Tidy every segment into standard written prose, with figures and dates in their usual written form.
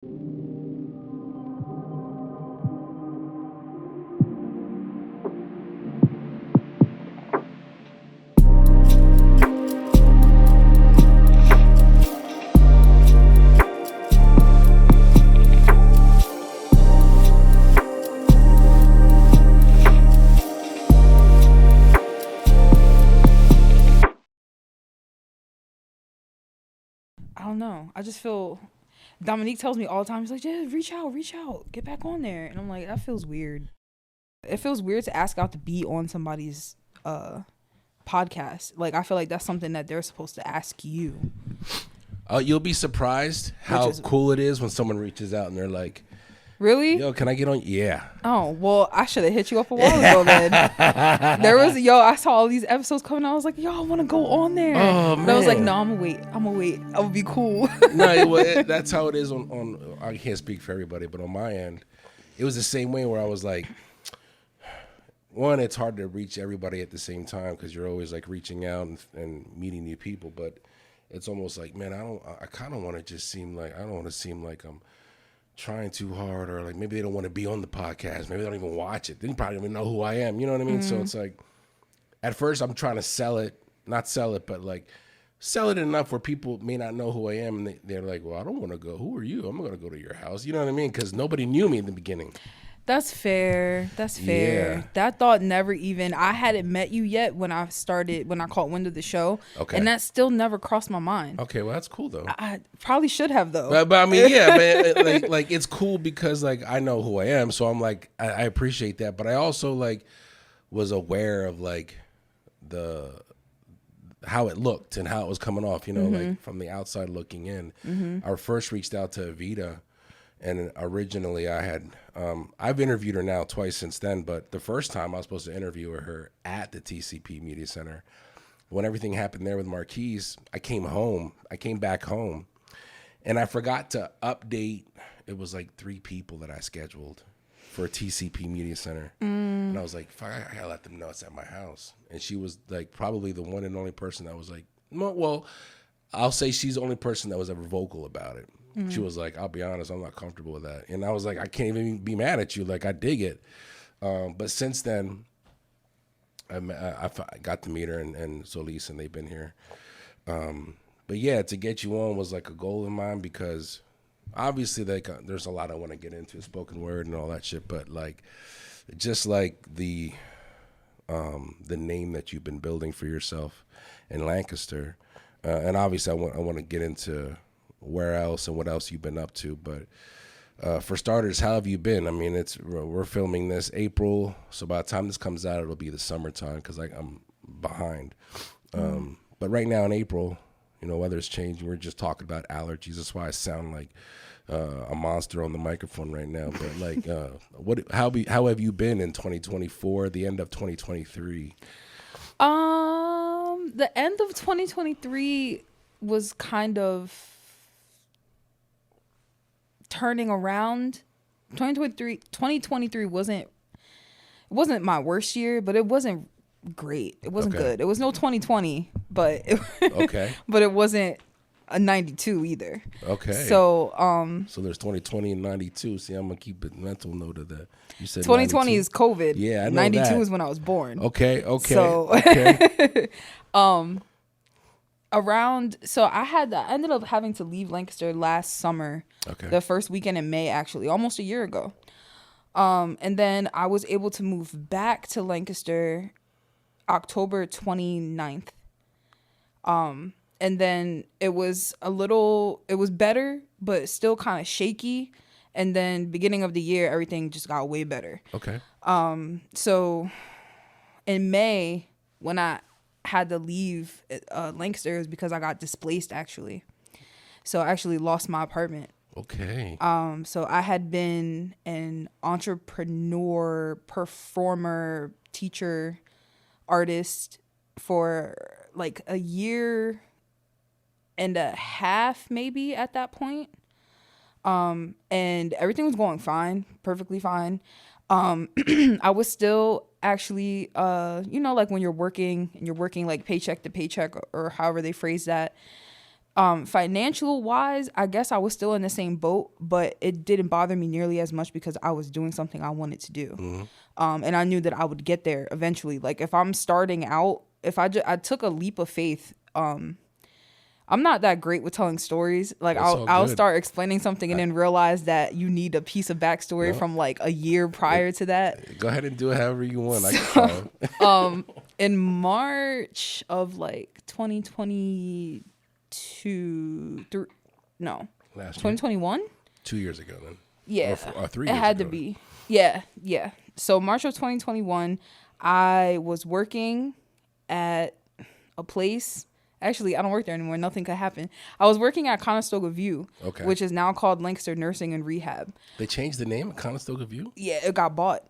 I don't know. I just feel Dominique tells me all the time. He's like, "Yeah, reach out, get back on there." And I'm like, that feels weird. It feels weird to ask out to be on somebody's podcast. Like, I feel like that's something that they're supposed to ask you. You'll be surprised how cool it is when someone reaches out and they're like, really? Yo, can I get on? Yeah. Oh, well, I should have hit you up a while ago then. I saw all these episodes coming out. I was like, yo, I want to go on there. Oh, man. And I was like, no, I'm going to wait. I would be cool. No, that's how it is on, I can't speak for everybody, but on my end, it was the same way where I was like, one, it's hard to reach everybody at the same time because you're always like reaching out and meeting new people, but it's almost like, man, I kind of want to just seem like, I don't want to seem like I'm trying too hard, or like maybe they don't want to be on the podcast. Maybe they don't even watch it. They probably don't even know who I am. You know what I mean? So it's like, at first I'm trying to not sell it, but like sell it enough where people may not know who I am. And they're like, well, I don't want to go. Who are you? I'm going to go to your house. You know what I mean? Because nobody knew me in the beginning. That's fair. Yeah. That thought never even, I hadn't met you yet when I caught wind of the show. Okay. And that still never crossed my mind. Okay, well, that's cool, though. I probably should have, though. But I mean, yeah, man, like it's cool because, like, I know who I am. So I'm like, I appreciate that. But I also, like, was aware of, like, how it looked and how it was coming off, you know, like from the outside looking in. I first reached out to Evita. And originally I had, I've interviewed her now twice since then, but the first time I was supposed to interview her at the TCP Media Center. When everything happened there with Marquise, I came back home, and I forgot to update. It was like 3 people that I scheduled for a TCP Media Center. And I was like, fuck, I gotta let them know it's at my house. And she was like probably the one and only person that was like, well, I'll say she's the only person that was ever vocal about it. She was like, I'll be honest, I'm not comfortable with that. And I was like, I can't even be mad at you. Like, I dig it. But since then, I got to meet her and Solis, and they've been here. But yeah, to get you on was like a goal of mine because obviously like there's a lot I want to get into, spoken word and all that shit. But like, just like the name that you've been building for yourself in Lancaster. And obviously I want to get into where else and what else you've been up to, but for starters, how have you been? I mean, we're filming this April, so by the time this comes out, it'll be the summertime because I'm behind. But right now in April, you know, weather's changing. We're just talking about allergies. That's why I sound like a monster on the microphone right now. But like, how have you been in 2024? The end of 2023. The end of 2023 was kind of turning around. 2023 wasn't my worst year, but it wasn't great. It wasn't good. It was no 2020, but but it wasn't a 92 either. Okay. So so there's 2020 and 92. See, I'm gonna keep a mental note of that. You said 2020 is COVID. Yeah, I know 92 that. is when I was born. Okay. So I ended up having to leave Lancaster last summer. Okay. The first weekend in May, actually, almost a year ago. And then I was able to move back to Lancaster October 29th. And then it was better, but still kind of shaky. And then beginning of the year, everything just got way better. Okay. So in May, when I had to leave Lancaster, it was because I got displaced, actually. So I actually lost my apartment. Okay. So I had been an entrepreneur, performer, teacher, artist for like a year and a half, maybe, at that point. And everything was going fine, perfectly fine. I was still actually, like when you're working and you're working like paycheck to paycheck, or however they phrase that. Financial wise, I guess I was still in the same boat, but it didn't bother me nearly as much because I was doing something I wanted to do. And I knew that I would get there eventually. Like if I'm starting out, if I took a leap of faith. I'm not that great with telling stories. Like I'll start explaining something and then realize that you need a piece of backstory from like a year prior to that. Go ahead and do it however you want. In March of like 2022, 2021? 2 years ago then. Yeah. Or 3 years ago. It had to be. Yeah. So March of 2021, I was working at a place. Actually, I don't work there anymore. Nothing could happen. I was working at Conestoga View, which is now called Lancaster Nursing and Rehab. They changed the name of Conestoga View? Yeah, it got bought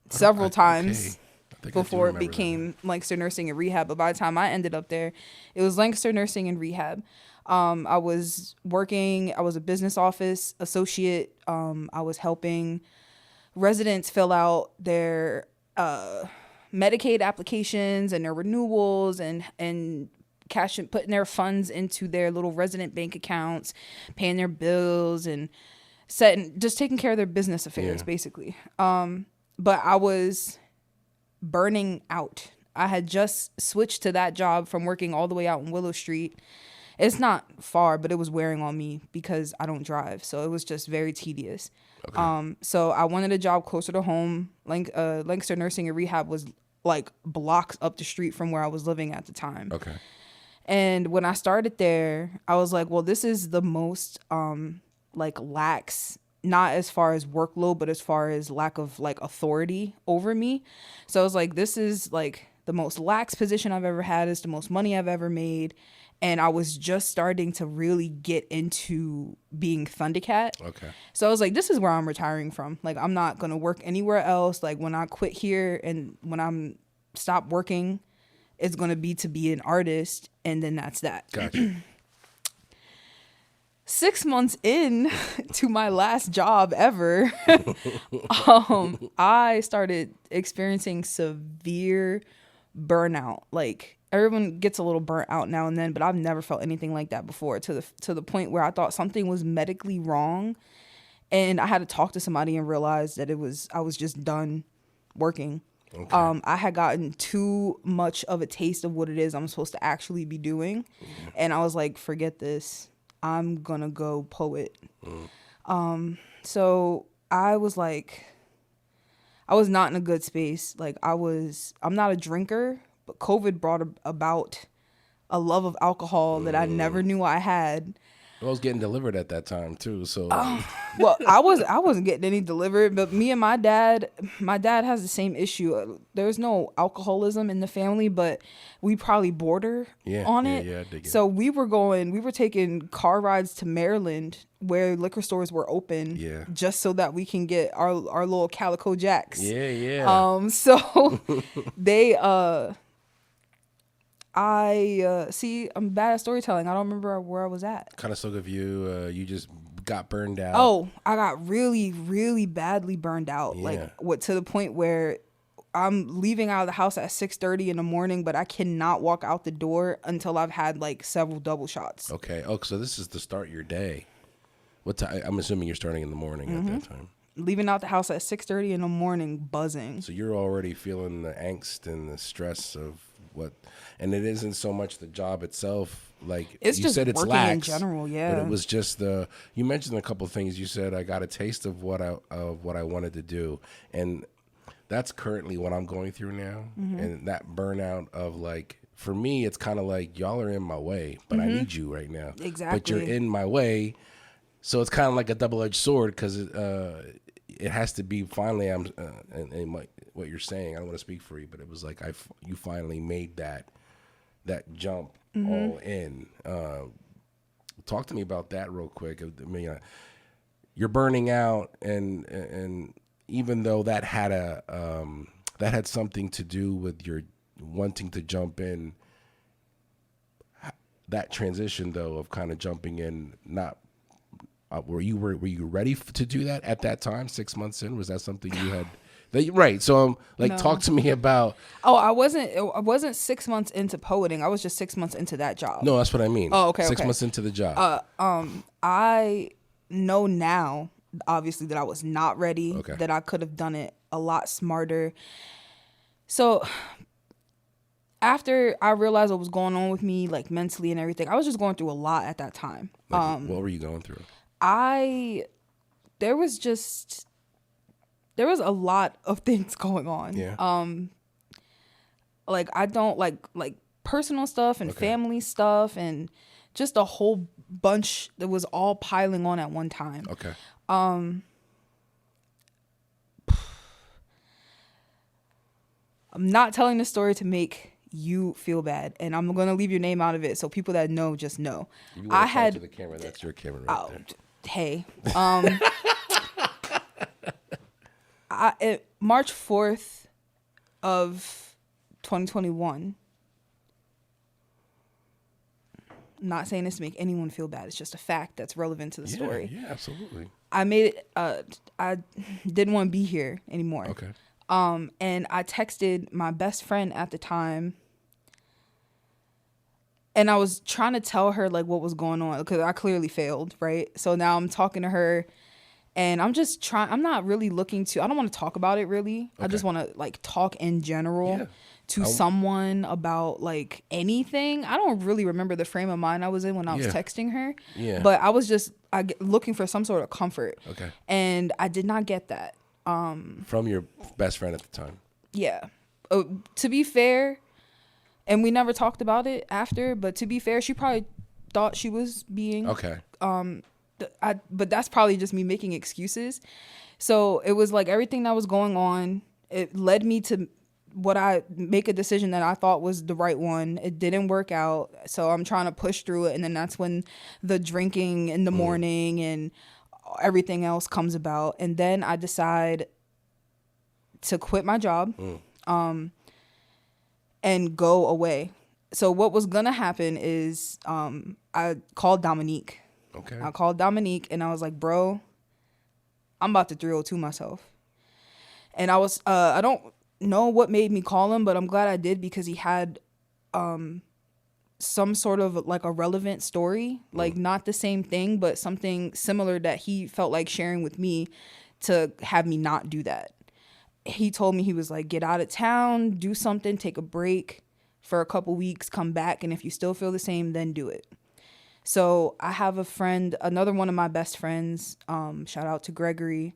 several times before it became Lancaster Nursing and Rehab. But by the time I ended up there, it was Lancaster Nursing and Rehab. I was a business office associate. I was helping residents fill out their Medicaid applications and their renewals and putting their funds into their little resident bank accounts, paying their bills and just taking care of their business affairs basically. But I was burning out. I had just switched to that job from working all the way out in Willow Street. It's not far, but it was wearing on me because I don't drive. So it was just very tedious. Okay. So I wanted a job closer to home. Lancaster Nursing and Rehab was like blocks up the street from where I was living at the time. Okay. And when I started there, I was like, well, this is the most like lax, not as far as workload, but as far as lack of like authority over me. So I was like, this is like the most lax position I've ever had. It's the most money I've ever made. And I was just starting to really get into being Thunda Khatt. Okay. So I was like, this is where I'm retiring from. Like, I'm not going to work anywhere else. Like, when I quit here and when I'm stop working, it's going to be an artist. And then that's that. Gotcha. 6 months in to my last job ever, I started experiencing severe burnout. Like, everyone gets a little burnt out now and then, but I've never felt anything like that before, to the point where I thought something was medically wrong, and I had to talk to somebody and realize that I was just done working. Okay. I had gotten too much of a taste of what it is I'm supposed to actually be doing, and I was like, forget this. I'm gonna go poet. So I was like, I was not in a good space. Like I'm not a drinker, but COVID brought about a love of alcohol that I never knew I had. I was getting delivered at that time too, so. Well, I wasn't getting any delivered, but me and my dad has the same issue. There's no alcoholism in the family, but we probably border on it. Yeah, I dig it. So we were taking car rides to Maryland where liquor stores were open, just so that we can get our little Calico Jacks. Yeah. So they I'm bad at storytelling. I don't remember where I was at. Conestoga View, you just got burned out. Oh, I got really, really badly burned out. Yeah. Like to the point where I'm leaving out of the house at 6:30 in the morning, but I cannot walk out the door until I've had like several double shots. Okay. Oh, so this is to start your day. What time? I'm assuming you're starting in the morning at that time. Leaving out the house at 6:30 in the morning, buzzing. So you're already feeling the angst and the stress of what, and it isn't so much the job itself. Like it's you just said, it's working lax in general, yeah. But it was just you mentioned a couple of things. You said I got a taste of what I wanted to do, and that's currently what I'm going through now. And that burnout of like, for me, it's kind of like y'all are in my way, but I need you right now. Exactly. But you're in my way, so it's kind of like a double-edged sword because it has to be finally. What you're saying, I don't want to speak for you, but it was like you finally made that jump all in. Talk to me about that real quick. I mean, you're burning out, and even though that had something to do with your wanting to jump in, that transition though of kind of jumping in, not were you ready to do that at that time? 6 months in, was that something you had Right. So like, No. talk to me about. Oh, I wasn't 6 months into poeting. I was just 6 months into that job. No, that's what I mean. Oh, okay. 6 months into the job. I know now, obviously, that I was not ready. Okay. That I could have done it a lot smarter. So after I realized what was going on with me, like mentally and everything, I was just going through a lot at that time. Like, what were you going through? There was a lot of things going on. Yeah. Like I don't like personal stuff and family stuff and just a whole bunch that was all piling on at one time. Okay. I'm not telling the story to make you feel bad, and I'm gonna leave your name out of it so people that know just know. You I had to the camera. That's your camera right there. Hey, March 4th of 2021. I'm not saying this to make anyone feel bad. It's just a fact that's relevant to the story. Yeah, absolutely. I made it. I didn't want to be here anymore. Okay. And I texted my best friend at the time, and I was trying to tell her like what was going on because I clearly failed, right? So now I'm talking to her, and I'm just trying. I'm not really looking to. I don't want to talk about it really. Okay. I just want to like talk in general to someone about like anything. I don't really remember the frame of mind I was in when I was texting her. Yeah. But I was just looking for some sort of comfort. Okay. And I did not get that. From your best friend at the time. Yeah. To be fair, and we never talked about it after, but to be fair, she probably thought she was being but that's probably just me making excuses. So it was like everything that was going on, it led me to make a decision that I thought was the right one. It didn't work out. So I'm trying to push through it. And then that's when the drinking in the morning and everything else comes about. And then I decide to quit my job and go away. So what was going to happen is I called Dominique. Okay. I called Dominique and I was like, bro, I'm about to 302 myself. And I was, I don't know what made me call him, but I'm glad I did because he had some sort of like a relevant story, like not the same thing, but something similar that he felt like sharing with me to have me not do that. He told me, he was like, get out of town, do something, take a break for a couple weeks, come back. And if you still feel the same, then do it. So I have a friend, another one of my best friends, shout out to Gregory,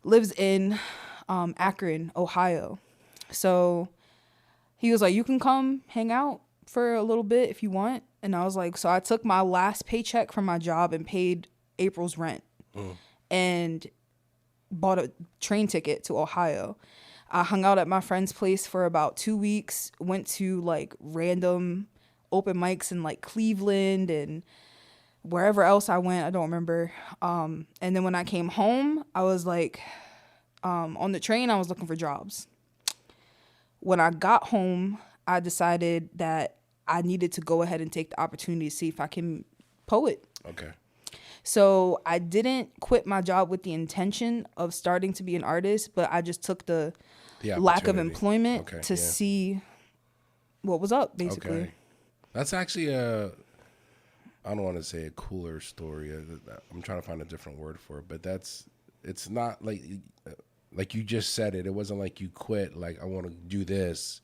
lives in Akron, Ohio. So he was like, you can come hang out for a little bit if you want. And I was like, so I took my last paycheck from my job and paid April's rent and bought a train ticket to Ohio. I hung out at my friend's place for about 2 weeks, went to like random open mics in like Cleveland and wherever else I went, I don't remember. And then when I came home, I was like, on the train, I was looking for jobs. When I got home, I decided that I needed to go ahead and take the opportunity to see if I can poet. Okay. So I didn't quit my job with the intention of starting to be an artist, but I just took the lack of employment to see what was up, basically. Okay. That's actually I don't want to say a cooler story. I'm trying to find a different word for it, but it's not like you just said it. It wasn't like you quit, like I want to do this.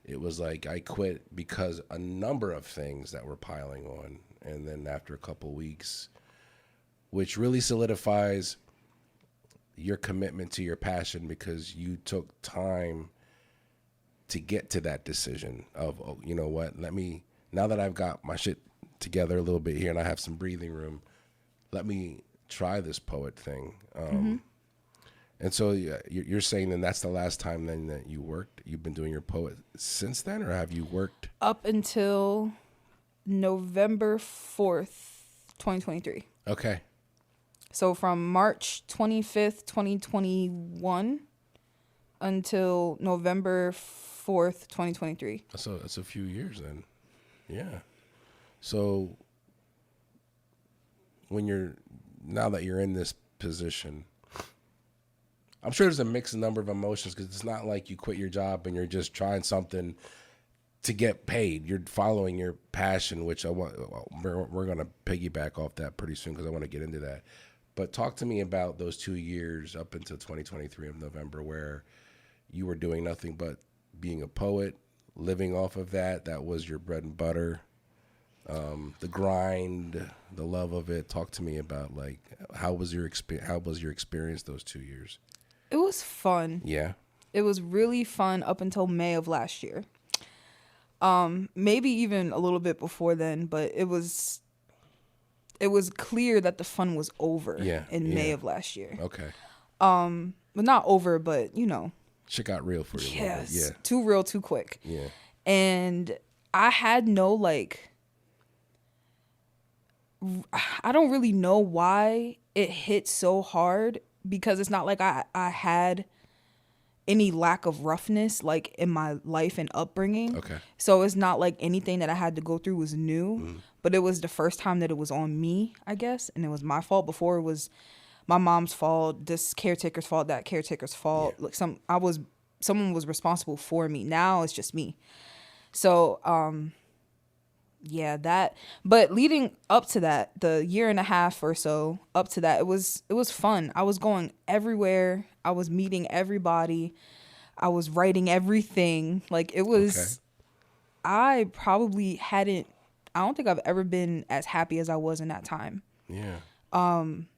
It was like I quit because a number of things that were piling on. And then after a couple of weeks, which really solidifies your commitment to your passion because you took time to get to that decision of, oh, you know what, now that I've got my shit together a little bit here and I have some breathing room, let me try this poet thing. And so you're saying then that's the last time then that you worked? You've been doing your poet since then, or have you worked? Up until November 4th, 2023. Okay. So from March 25th, 2021 until November 4th, 2023. That's a few years then. Yeah. So now that you're in this position, I'm sure there's a mixed number of emotions because it's not like you quit your job and you're just trying something to get paid. You're following your passion, which we're going to piggyback off that pretty soon because I want to get into that. But talk to me about those 2 years up until 2023 of November where you were doing nothing but being a poet, living off of that. That was your bread and butter. The grind, the love of it. Talk to me about like how was your experience those 2 years? It was fun. Yeah. It was really fun up until May of last year. Maybe even a little bit before then, but it was clear that the fun was over in May of last year. Okay. But not over, but you know. Shit got real for you. Yes. Yeah. Too real, too quick. Yeah. And I had no like, I don't really know why it hit so hard because it's not like I had any lack of roughness like in my life and upbringing. Okay. So it's not like anything that I had to go through was new, but it was the first time that it was on me, I guess, and it was my fault. Before it was my mom's fault, this caretaker's fault, that caretaker's fault. Like someone was responsible for me. Now it's just me. So but leading up to that, the year and a half or so up to that, it was fun. I was going everywhere. I was meeting everybody. I was writing everything. Like it was, I probably I don't think I've ever been as happy as I was in that time. Yeah. I'm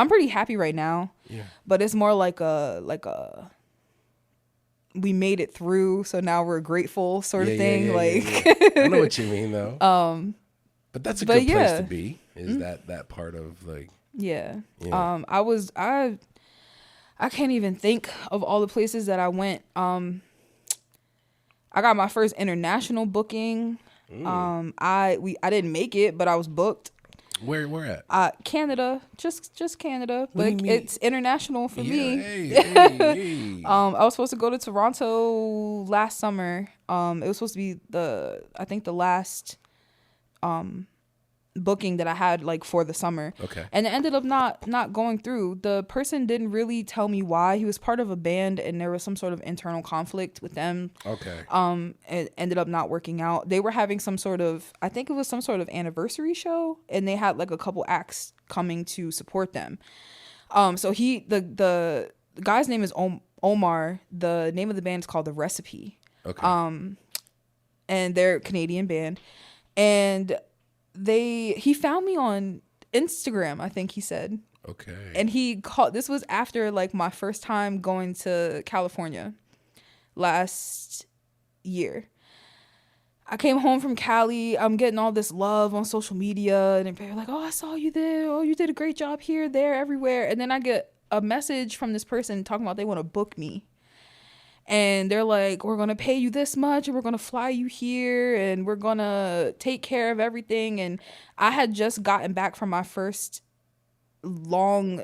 pretty happy right now. Yeah. But it's more like a we made it through, so now we're grateful sort of thing. I know what you mean though. But that's a good place to be. Is that part of like I can't even think of all the places that I went. I got my first international booking. I didn't make it, but I was booked. Where at? Canada, just Canada, but it's international for me. Hey. I was supposed to go to Toronto last summer. It was supposed to be I think the last booking that I had like for the summer. Okay. And it ended up not going through. The person didn't really tell me why. He was part of a band and there was some sort of internal conflict with them. Okay. It ended up not working out. They were having I think it was some sort of anniversary show and they had like a couple acts coming to support them. So the guy's name is Omar. The name of the band is called The Recipe. Okay. And they're a Canadian band. And he found me on Instagram, I think he said. Okay. And this was after like my first time going to California last year. I came home from Cali. I'm getting all this love on social media and they're like, "Oh, I saw you there. Oh, you did a great job here, there, everywhere." And then I get a message from this person talking about they want to book me. And they're like, "We're going to pay you this much and we're going to fly you here and we're going to take care of everything." And I had just gotten back from my first long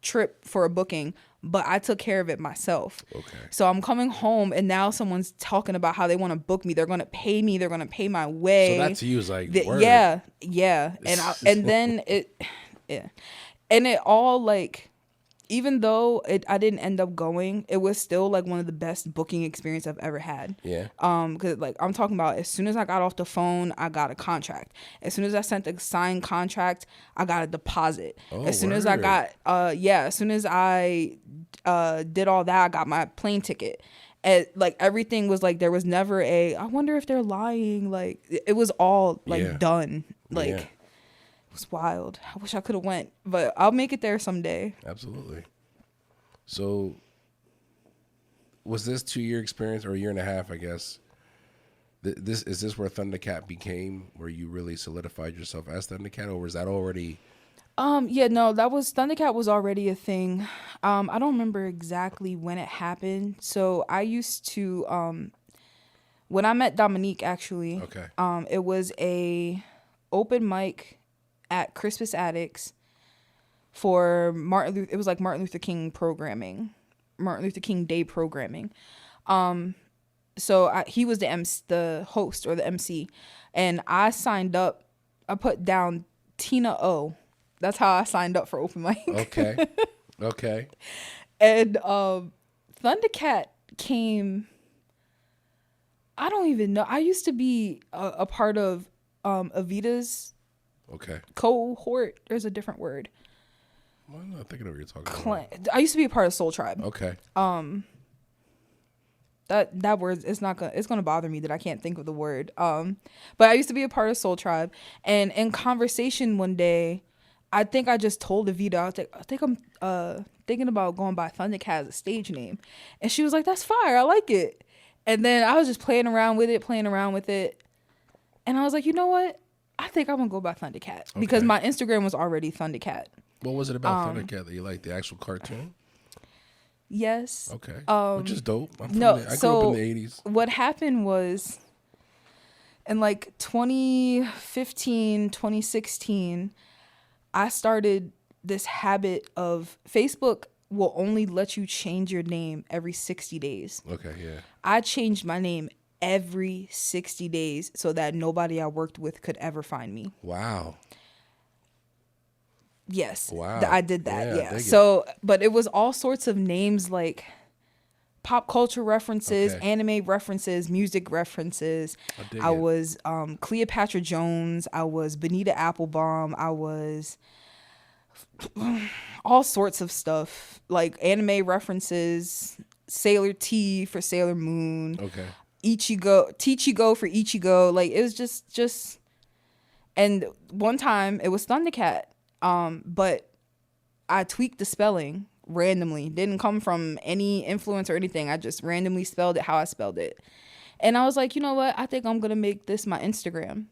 trip for a booking, but I took care of it myself. Okay. So I'm coming home and now someone's talking about how they want to book me. They're going to pay me. They're going to pay my way. So that to you is like, word. Yeah. And then and it all like, even though I didn't end up going, it was still like one of the best booking experience I've ever had. Yeah. Because like I'm talking about, as soon as I got off the phone, I got a contract. As soon as I sent the signed contract, I got a deposit. As soon as I got, as soon as I did all that, I got my plane ticket. And like everything was like, there was never I wonder if they're lying. Like it was all like done. Like. Yeah. It was wild. I wish I could have went, but I'll make it there someday. Absolutely. So was this 2-year experience or a year and a half, I guess? Is this where Thunda Khatt became, where you really solidified yourself as Thunda Khatt, or was that already? No, Thunda Khatt was already a thing. I don't remember exactly when it happened. So I used to, when I met Dominique, actually, it was a open mic at Crispus Attucks for it was like Martin Luther King Day programming. So he was the host or the MC, and I signed up. I put down Tina O. That's how I signed up for open mic. Okay. And Thunda Khatt came, I don't even know. I used to be a part of Evita's cohort. There's a different word. I'm not thinking of what you're talking about. I used to be a part of Soul Tribe. Okay. That word is not it's gonna bother me that I can't think of the word. But I used to be a part of Soul Tribe, and in conversation one day, I think I just told Evita, I think I'm thinking about going by Thunda Khatt as a stage name, and she was like, "That's fire, I like it." And then I was just playing around with it, and I was like, you know what? I think I'm gonna go by Thunda Khatt because my Instagram was already Thunda Khatt. What was it about Thunda Khatt that you liked? The actual cartoon? Yes. Okay. Which is dope. I grew up in the 80s. What happened was in like 2015, 2016, I started this habit of Facebook will only let you change your name every 60 days. Okay, yeah. I changed my name every 60 days so that nobody I worked with could ever find me. Wow. Yes. Wow. I did that. Yeah. So, but it was all sorts of names like pop culture references, anime references, music references. I was Cleopatra Jones. I was Benita Applebaum. I was all sorts of stuff like anime references, Sailor T for Sailor Moon. Okay. Tichigo for Ichigo. Like it was just. And one time it was Thunda Khatt. But I tweaked the spelling randomly. Didn't come from any influence or anything. I just randomly spelled it how I spelled it. And I was like, you know what? I think I'm going to make this my Instagram.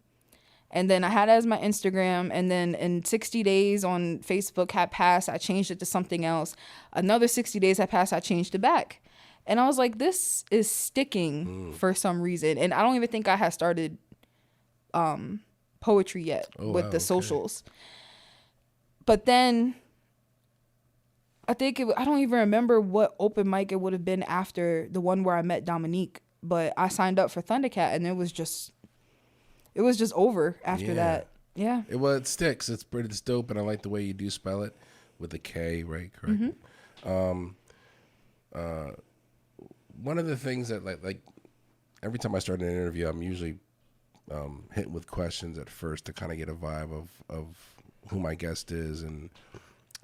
And then I had it as my Instagram. And then in 60 days on Facebook had passed, I changed it to something else. Another 60 days had passed, I changed it back. And I was like, this is sticking for some reason. And I don't even think I had started poetry yet with the socials. But then I think I don't even remember what open mic it would have been after the one where I met Dominique. But I signed up for Thunda Khatt, and it was just over after that. Yeah. It sticks. It's dope, and I like the way you do spell it with a K, right? Correct. Mm-hmm. One of the things that like every time I start an interview, I'm usually hit with questions at first to kind of get a vibe of who my guest is, and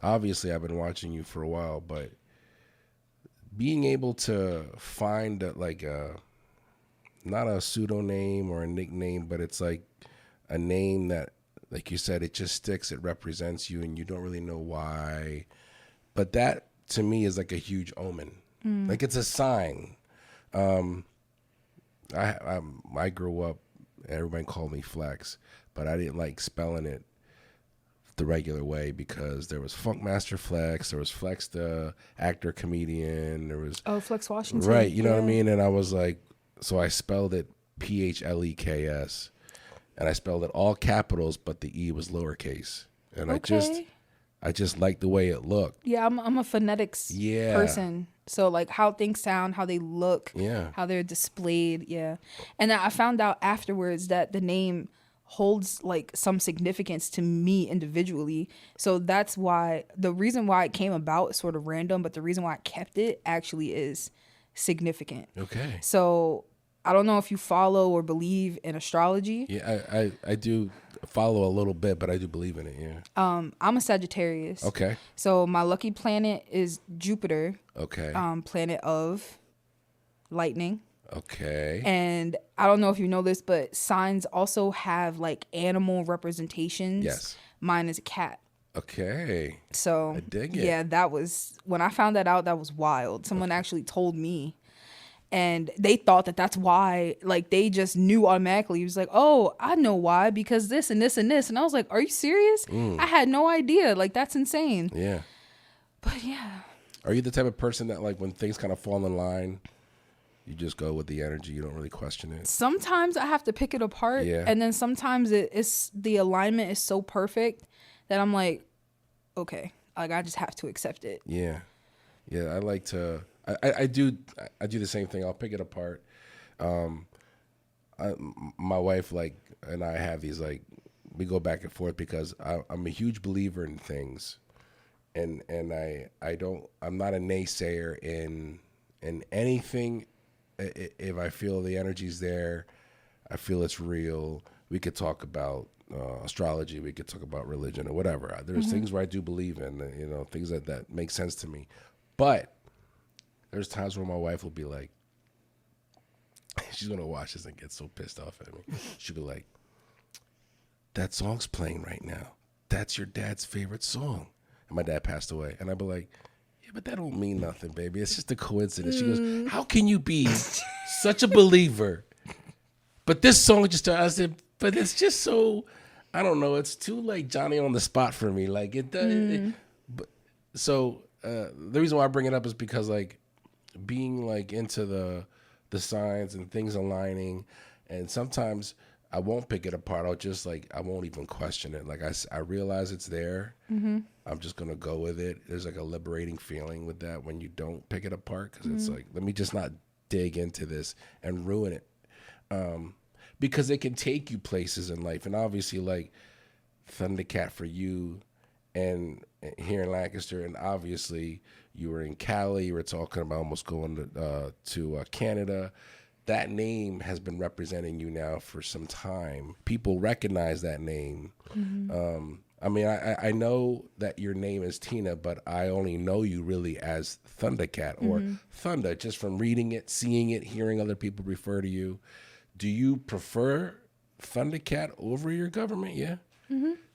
obviously I've been watching you for a while, but being able to find not a pseudonym or a nickname, but it's like a name that, like you said, it just sticks, it represents you, and you don't really know why, but that to me is like a huge omen. Like it's a sign. I grew up, everybody called me Flex, but I didn't like spelling it the regular way because there was Funkmaster Flex, there was Flex the actor comedian, there was Flex Washington, right? You know what I mean? And I was like, so I spelled it PHLEKS, and I spelled it all capitals, but the E was lowercase, and I just liked the way it looked. Yeah, I'm a phonetics person, so like how things sound, how they look, how they're displayed, and I found out afterwards that the name holds like some significance to me individually. So that's why the reason why it came about is sort of random, but the reason why I kept it actually is significant. Okay. So I don't know if you follow or believe in astrology. Yeah, I do follow a little bit, but I do believe in it, yeah. I'm a Sagittarius. Okay. So my lucky planet is Jupiter. Okay. Planet of lightning. Okay. And I don't know if you know this, but signs also have like animal representations. Yes. Mine is a cat. Okay. So I dig it. Yeah, that was when I found that out, that was wild. Someone actually told me, and they thought that that's why, like they just knew automatically. It was like, oh, I know why, because this and this and this. And I was like, are you serious? I had no idea. Like that's insane. Yeah. But yeah. Are you the type of person that like when things kind of fall in line, you just go with the energy, you don't really question it? Sometimes I have to pick it apart. Yeah. And then sometimes it's the alignment is so perfect that I'm like, okay, like I just have to accept it. Yeah. Yeah, I like to I do the same thing. I'll pick it apart. My wife and I have these we go back and forth because I'm a huge believer in things, and I'm not a naysayer in anything. If I feel the energy's there, I feel it's real. We could talk about astrology. We could talk about religion or whatever. There's things where I do believe in, things that make sense to me. But there's times where my wife will be like, she's going to watch this and get so pissed off at me. She'll be like, that song's playing right now. That's your dad's favorite song. And my dad passed away. And I'd be like, yeah, but that don't mean nothing, baby. It's just a coincidence. She goes, how can you be such a believer? But this song just, I said, but it's just so, I don't know. It's too like Johnny on the spot for me. Like it does. So the reason why I bring it up is because like being like into the signs and things aligning, and sometimes I won't pick it apart. I'll just like, I won't even question it. Like I realize it's there. I'm just going to go with it. There's like a liberating feeling with that when you don't pick it apart. Cause it's like, let me just not dig into this and ruin it. Because it can take you places in life. And obviously like Thunda Khatt for you and here in Lancaster. And obviously you were in Cali. You were talking about almost going to Canada. That name has been representing you now for some time. People recognize that name. I mean, I know that your name is Tina, but I only know you really as Thunda Khatt or Thunda, just from reading it, seeing it, hearing other people refer to you. Do you prefer Thunda Khatt over your government? Yeah?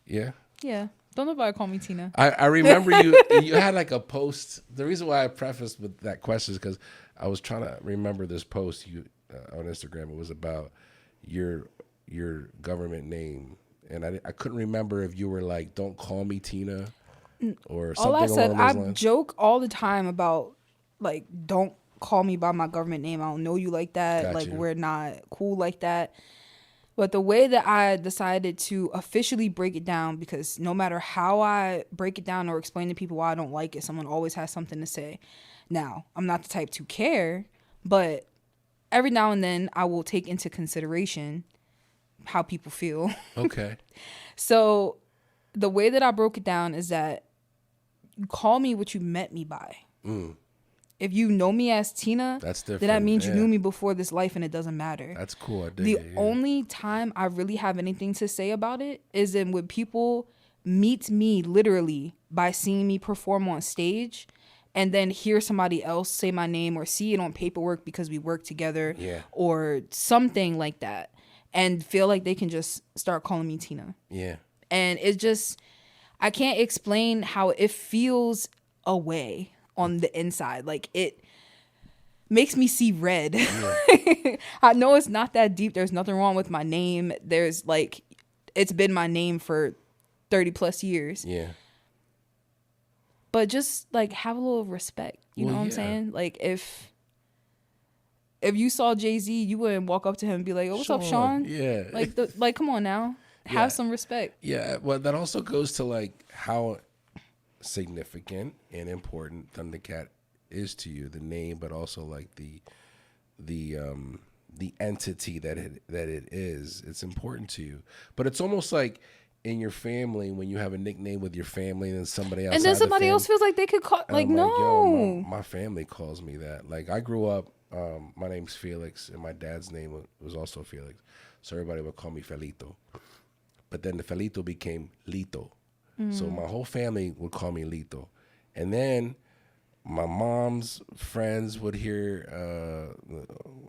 Yeah? Yeah. Don't nobody call me Tina. I remember you had like a post. The reason why I prefaced with that question is because I was trying to remember this post you on Instagram. It was about your government name, and I couldn't remember if you were like, "Don't call me Tina," or something. All I said, along those I lines. joke all the time about like, don't call me by my government name. I don't know you like that. Got like you. we're not cool like that. But the way that I decided to officially break it down, because no matter how I break it down or explain to people why I don't like it, someone always has something to say. Now, I'm not the type to care, but every now and then I will take into consideration how people feel. Okay. So the way that I broke it down is that you call me what you met me by. If you know me as Tina, That's different. then that means you Yeah. knew me before this life, and it doesn't matter. That's cool. I dig The it. Yeah. only time I really have anything to say about it is when people meet me literally by seeing me perform on stage and then hear somebody else say my name or see it on paperwork because we work together or something like that, and feel like they can just start calling me Tina. Yeah. And it just, I can't explain how it feels away on the inside. Like it makes me see red. Yeah. I know it's not that deep. There's nothing wrong with my name. There's like, it's been my name for 30 plus years. Yeah. But just like have a little respect. You know what I'm saying? Like if you saw Jay-Z, you wouldn't walk up to him and be like, "Oh, what's up, Sean?" Yeah. Like come on now. Have some respect. Yeah. Well, that also goes to like how significant and important Thunda Khatt is to you, the name, but also like the entity that it is. It's important to you, but it's almost like in your family when you have a nickname with your family and then somebody else, and then somebody else feels like they could call. Like no, yo, my family calls me that. Like I grew up, my name's Felix, and my dad's name was also Felix, so everybody would call me Felito. But then the Felito became Lito. So my whole family would call me Lito. And then my mom's friends would hear,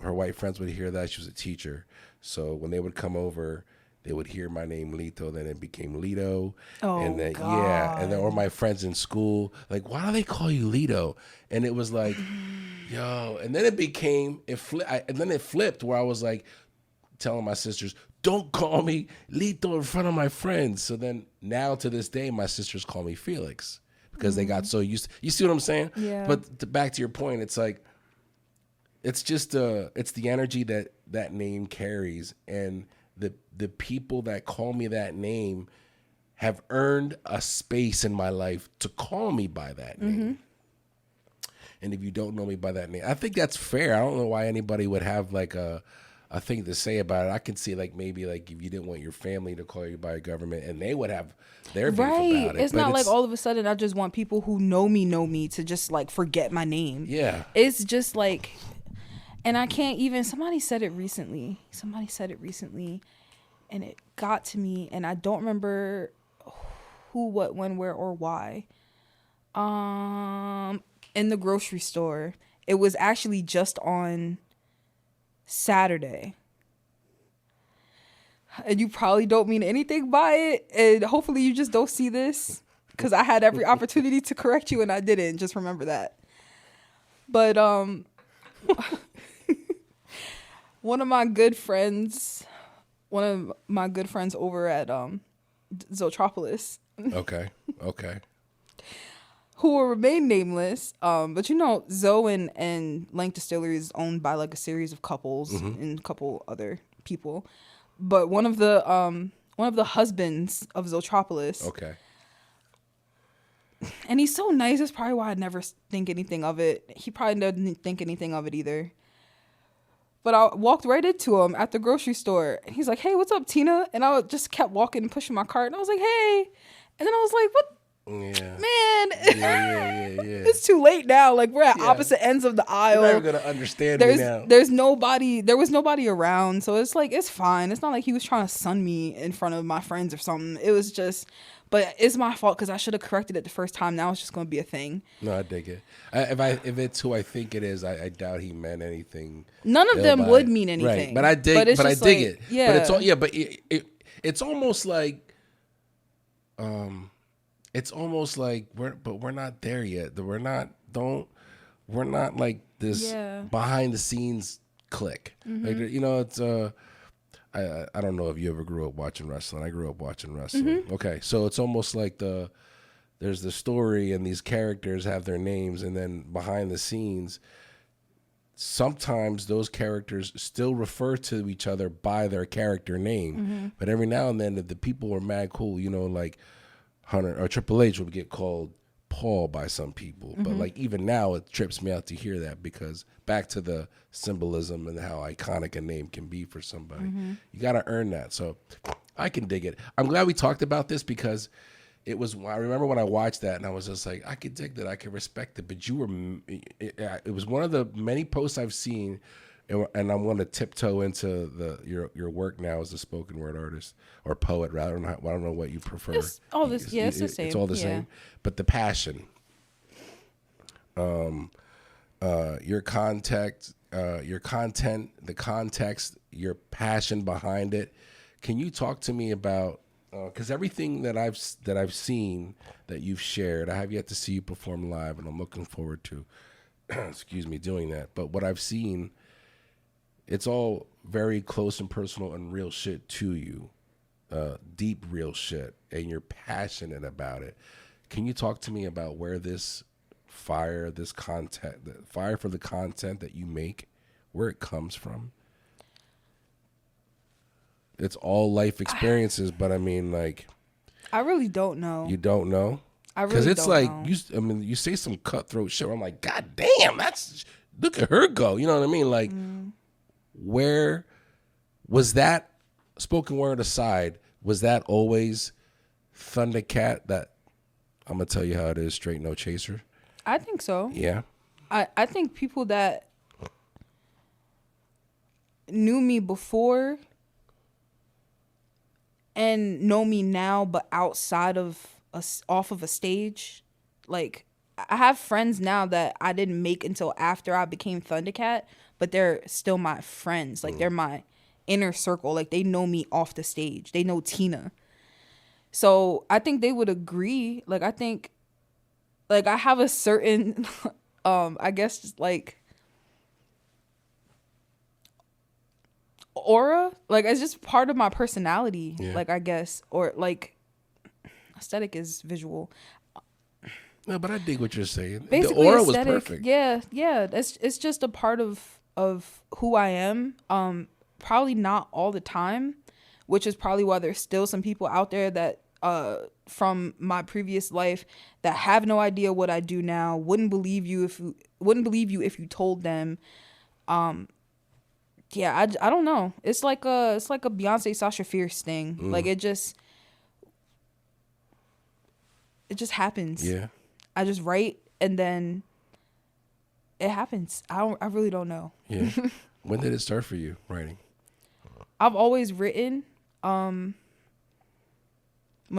her white friends would hear that. She was a teacher. So when they would come over, they would hear my name Lito. Then it became Lito. Oh, and then, God. yeah. And then, or my friends in school, like, why do they call you Lito? And it was like, yo. And then it became, and then it flipped where I was like telling my sisters, don't call me Lito in front of my friends. So then now to this day, my sisters call me Felix because they got so used to, you see what I'm saying? Yeah. But back to your point, it's like, it's just, it's the energy that name carries. And the people that call me that name have earned a space in my life to call me by that name. And if you don't know me by that name, I think that's fair. I don't know why anybody would have like a a thing to say about it. I can see like maybe like if you didn't want your family to call you by a government, and they would have their beef about it. It's not like all of a sudden I just want people who know me to just like forget my name. Yeah. It's just like, and I can't even. Somebody said it recently, and it got to me, and I don't remember who, what, when, where, or why. In the grocery store. It was actually just on Saturday. And you probably don't mean anything by it. And hopefully you just don't see this. Because I had every opportunity to correct you and I didn't. Just remember that. But one of my good friends over at Zotropolis. Okay. Who will remain nameless. But you know, Zoe and Lank Distillery is owned by like a series of couples and a couple other people. But one of the husbands of Zotropolis. Okay. And he's so nice. That's probably why I never think anything of it. He probably doesn't think anything of it either. But I walked right into him at the grocery store. And he's like, "Hey, what's up, Tina?" And I just kept walking and pushing my cart. And I was like, "Hey." And then I was like, "What? Yeah. Man." Yeah. It's too late now. Like, we're at opposite ends of the aisle. You're never gonna understand me now. There was nobody around. So it's like, it's fine. It's not like he was trying to sun me in front of my friends or something. It was just, but it's my fault because I should have corrected it the first time. Now it's just going to be a thing. No, I dig it. If it's who I think it is, I doubt he meant anything. None of them would mean anything. Right. But I dig it. Yeah. But it's all, yeah, but it's almost like, we're not there yet. We're not like this behind the scenes click. Like, you know, it's I don't know if you ever grew up watching wrestling. I grew up watching wrestling. Okay, so it's almost like there's the story and these characters have their names, and then behind the scenes, sometimes those characters still refer to each other by their character name. But every now and then, if the people were mad cool, you know, like Hunter or Triple H would get called Paul by some people. But like even now, it trips me out to hear that, because back to the symbolism and how iconic a name can be for somebody. You got to earn that. So I can dig it. I'm glad we talked about this, because I remember when I watched that and I was just like, I could dig that. I could respect it. But it was one of the many posts I've seen, and I'm going to tiptoe into your work now as a spoken word artist or poet, rather. I don't know what you prefer. It's all this, it's the same. It's all the same. But the passion, your content, the context, your passion behind it. Can you talk to me about? Because everything that I've seen that you've shared, I have yet to see you perform live, and I'm looking forward to, doing that. But what I've seen, it's all very close and personal and real shit to you, deep real shit, and you're passionate about it. Can you talk to me about where this fire for the content that you make, where it comes from? It's all life experiences, but I mean, like, I really don't know. You don't know? I really don't know. Because it's like, you say some cutthroat shit. I'm like, God damn, look at her go. You know what I mean? Like, where was that, spoken word aside, was that always Thunda Khatt, that I'm going to tell you how it is, straight no chaser? I think so. Yeah. I think people that knew me before and know me now, but outside of off of a stage, like, I have friends now that I didn't make until after I became Thunda Khatt, but they're still my friends. Like, they're my inner circle. Like, they know me off the stage. They know Tina. So I think they would agree. Like, I think, like, I have a certain, I guess, just like, aura. Like, it's just part of my personality. Yeah. Like, I guess, or like, aesthetic is visual. No, but I dig what you're saying. Basically, the aura aesthetic, was perfect. Yeah. It's just a part of who I am. Probably not all the time, which is probably why there's still some people out there that from my previous life that have no idea what I do now, wouldn't believe you if you told them Yeah, I don't know. It's like a Beyonce Sasha Fierce thing. Like it just happens. Yeah. I just write and then it happens. I really don't know. Yeah. When did it start for you writing? I've always written. When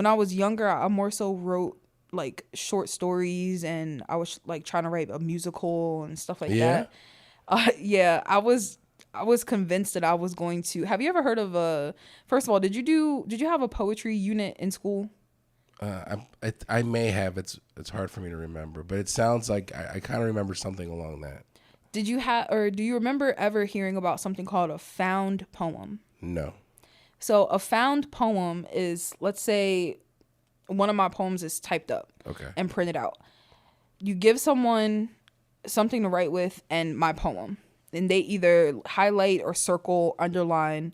I was younger, I more so wrote like short stories, and I was like trying to write a musical and stuff like that. Yeah, I was convinced that I was going to. Have you ever heard of first of all, did you have a poetry unit in school? I may have. It's hard for me to remember, but it sounds like I kind of remember something along that. Did you have, or do you remember ever hearing about something called a found poem? No. So a found poem is, let's say one of my poems is typed up and printed out. You give someone something to write with and my poem, and they either highlight or circle, underline,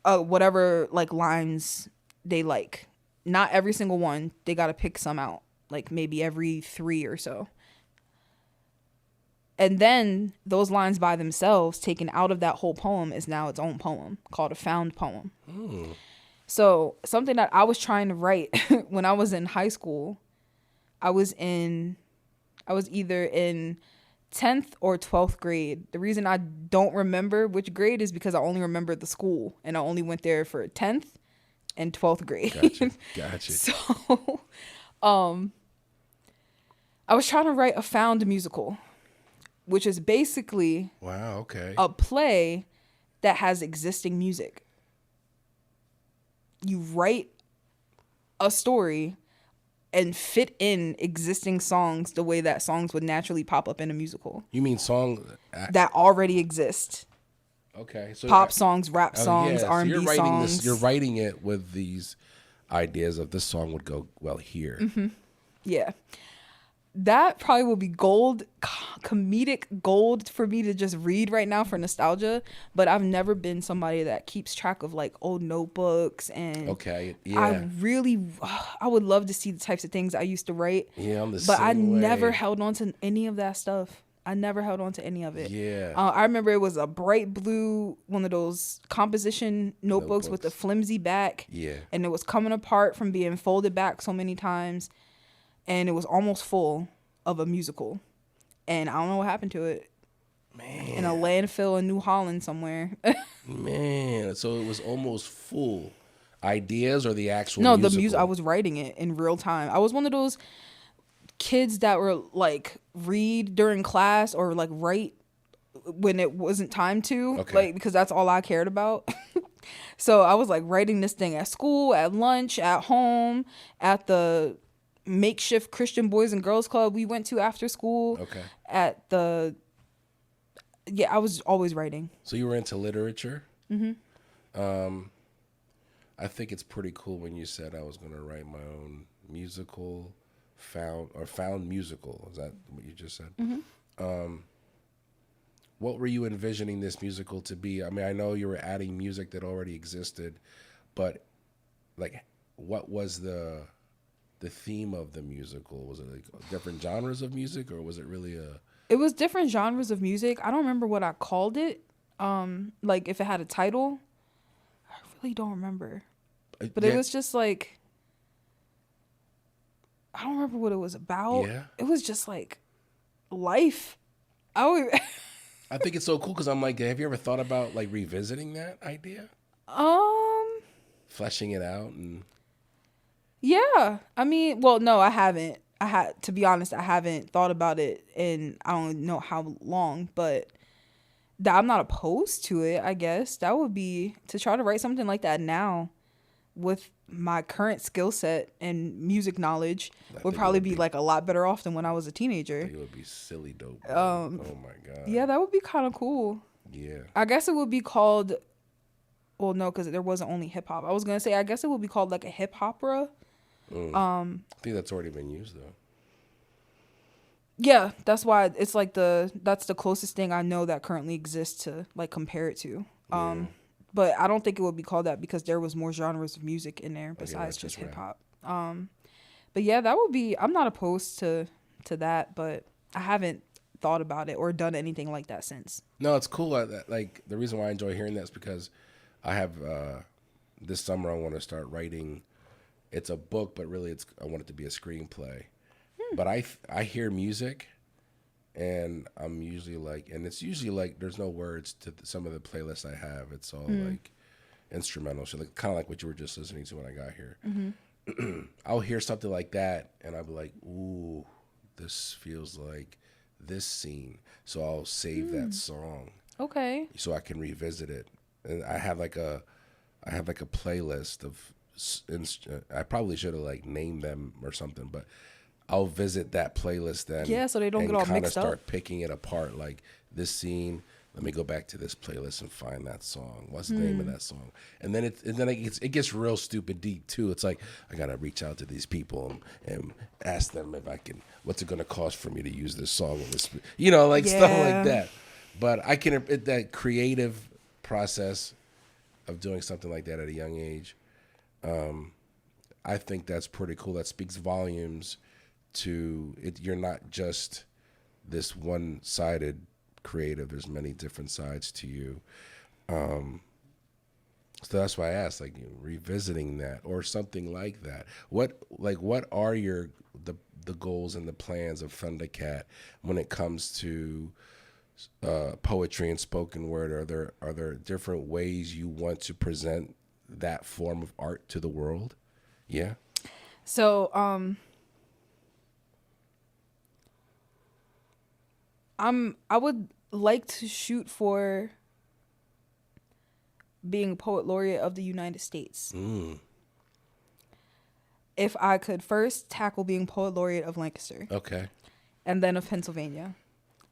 whatever like lines they like. Not every single one. They got to pick some out, like maybe every 3 or so. And then those lines by themselves, taken out of that whole poem, is now its own poem called a found poem. So something that I was trying to write when I was in high school, I was either in 10th or 12th grade. The reason I don't remember which grade is because I only remember the school, and I only went there for 10th and 12th grade. Gotcha. So, I was trying to write a found musical, which is basically a play that has existing music. You write a story and fit in existing songs the way that songs would naturally pop up in a musical. You mean songs that already exist? Okay, so pop songs, rap songs, R&B songs. You're writing it with these ideas of this song would go well here. Mm-hmm. Yeah. That probably will be gold, comedic gold for me to just read right now for nostalgia. But I've never been somebody that keeps track of like old notebooks and. Okay, yeah. I would love to see the types of things I used to write. Yeah, I'm the same But I way. never held on to any of that stuff. I never held on to any of it. Yeah. I remember it was a bright blue, one of those composition notebooks with a flimsy back. Yeah. And it was coming apart from being folded back so many times. And it was almost full of a musical. And I don't know what happened to it. Man. In a landfill in New Holland somewhere. Man, so it was almost full. Ideas or the actual No, musical? the music. I was writing it in real time. I was one of those kids that were like read during class or like write when it wasn't time to, like, because that's all I cared about. So I was like writing this thing at school, at lunch, at home, at the makeshift Christian Boys and Girls Club we went to after school. I was always writing. So you were into literature? Mm-hmm. I think it's pretty cool when you said I was going to write my own musical. Found musical. Is that what you just said? Mm-hmm. What were you envisioning this musical to be? I mean, I know you were adding music that already existed, but like, what was the theme of the musical? Was it like different genres of music, or was it really It was different genres of music. I don't remember what I called it. Like if it had a title, I really don't remember. But it was just like. I don't remember what it was about. Yeah. It was just like life. I think it's so cool because I'm like, have you ever thought about like revisiting that idea? Fleshing it out and. Yeah, I mean, well, no, I haven't. To be honest, I haven't thought about it in I don't know how long, but I'm not opposed to it. I guess that would be to try to write something like that now. With my current skill set and music knowledge, would probably be like a lot better off than when I was a teenager. It would be silly dope. Oh my god. Yeah, that would be kind of cool. Yeah. I guess it would be called. Well, no, because there wasn't only hip hop. I was gonna say I guess it would be called like a hip opera. I think that's already been used though. Yeah, that's why it's like that's the closest thing I know that currently exists to like compare it to. But I don't think it would be called that because there was more genres of music in there besides just hip hop. But yeah, that would be. I'm not opposed to that, but I haven't thought about it or done anything like that since. No, it's cool. Like the reason why I enjoy hearing that is because I have this summer I want to start writing. It's a book, but really I want it to be a screenplay. But I hear music, and I'm usually like, and it's usually like there's no words to some of the playlists I have. It's all like instrumental shit, like, kind of like what you were just listening to when I got here. I'll hear something like that, and I'll be like, ooh, this feels like this scene. So I'll save that song. Okay. So I can revisit it. And I have like a playlist of, I probably should have like named them or something, but I'll visit that playlist then. Yeah, so they don't get all mixed up. Start picking it apart. Like this scene, let me go back to this playlist and find that song. What's the name of that song? And then it gets real stupid deep too. It's like I gotta reach out to these people and ask them if I can. What's it gonna cost for me to use this song? In this, like stuff like that. But I can that creative process of doing something like that at a young age. I think that's pretty cool. That speaks volumes to it. You're not just this one-sided creative. There's many different sides to you. So that's why I asked, like, revisiting that or something like that. What are the goals and the plans of Thunda Khatt when it comes to poetry and spoken word? Are there different ways you want to present that form of art to the world? Yeah. So, I would like to shoot for being poet laureate of the United States. If I could first tackle being poet laureate of Lancaster. Okay. And then of Pennsylvania.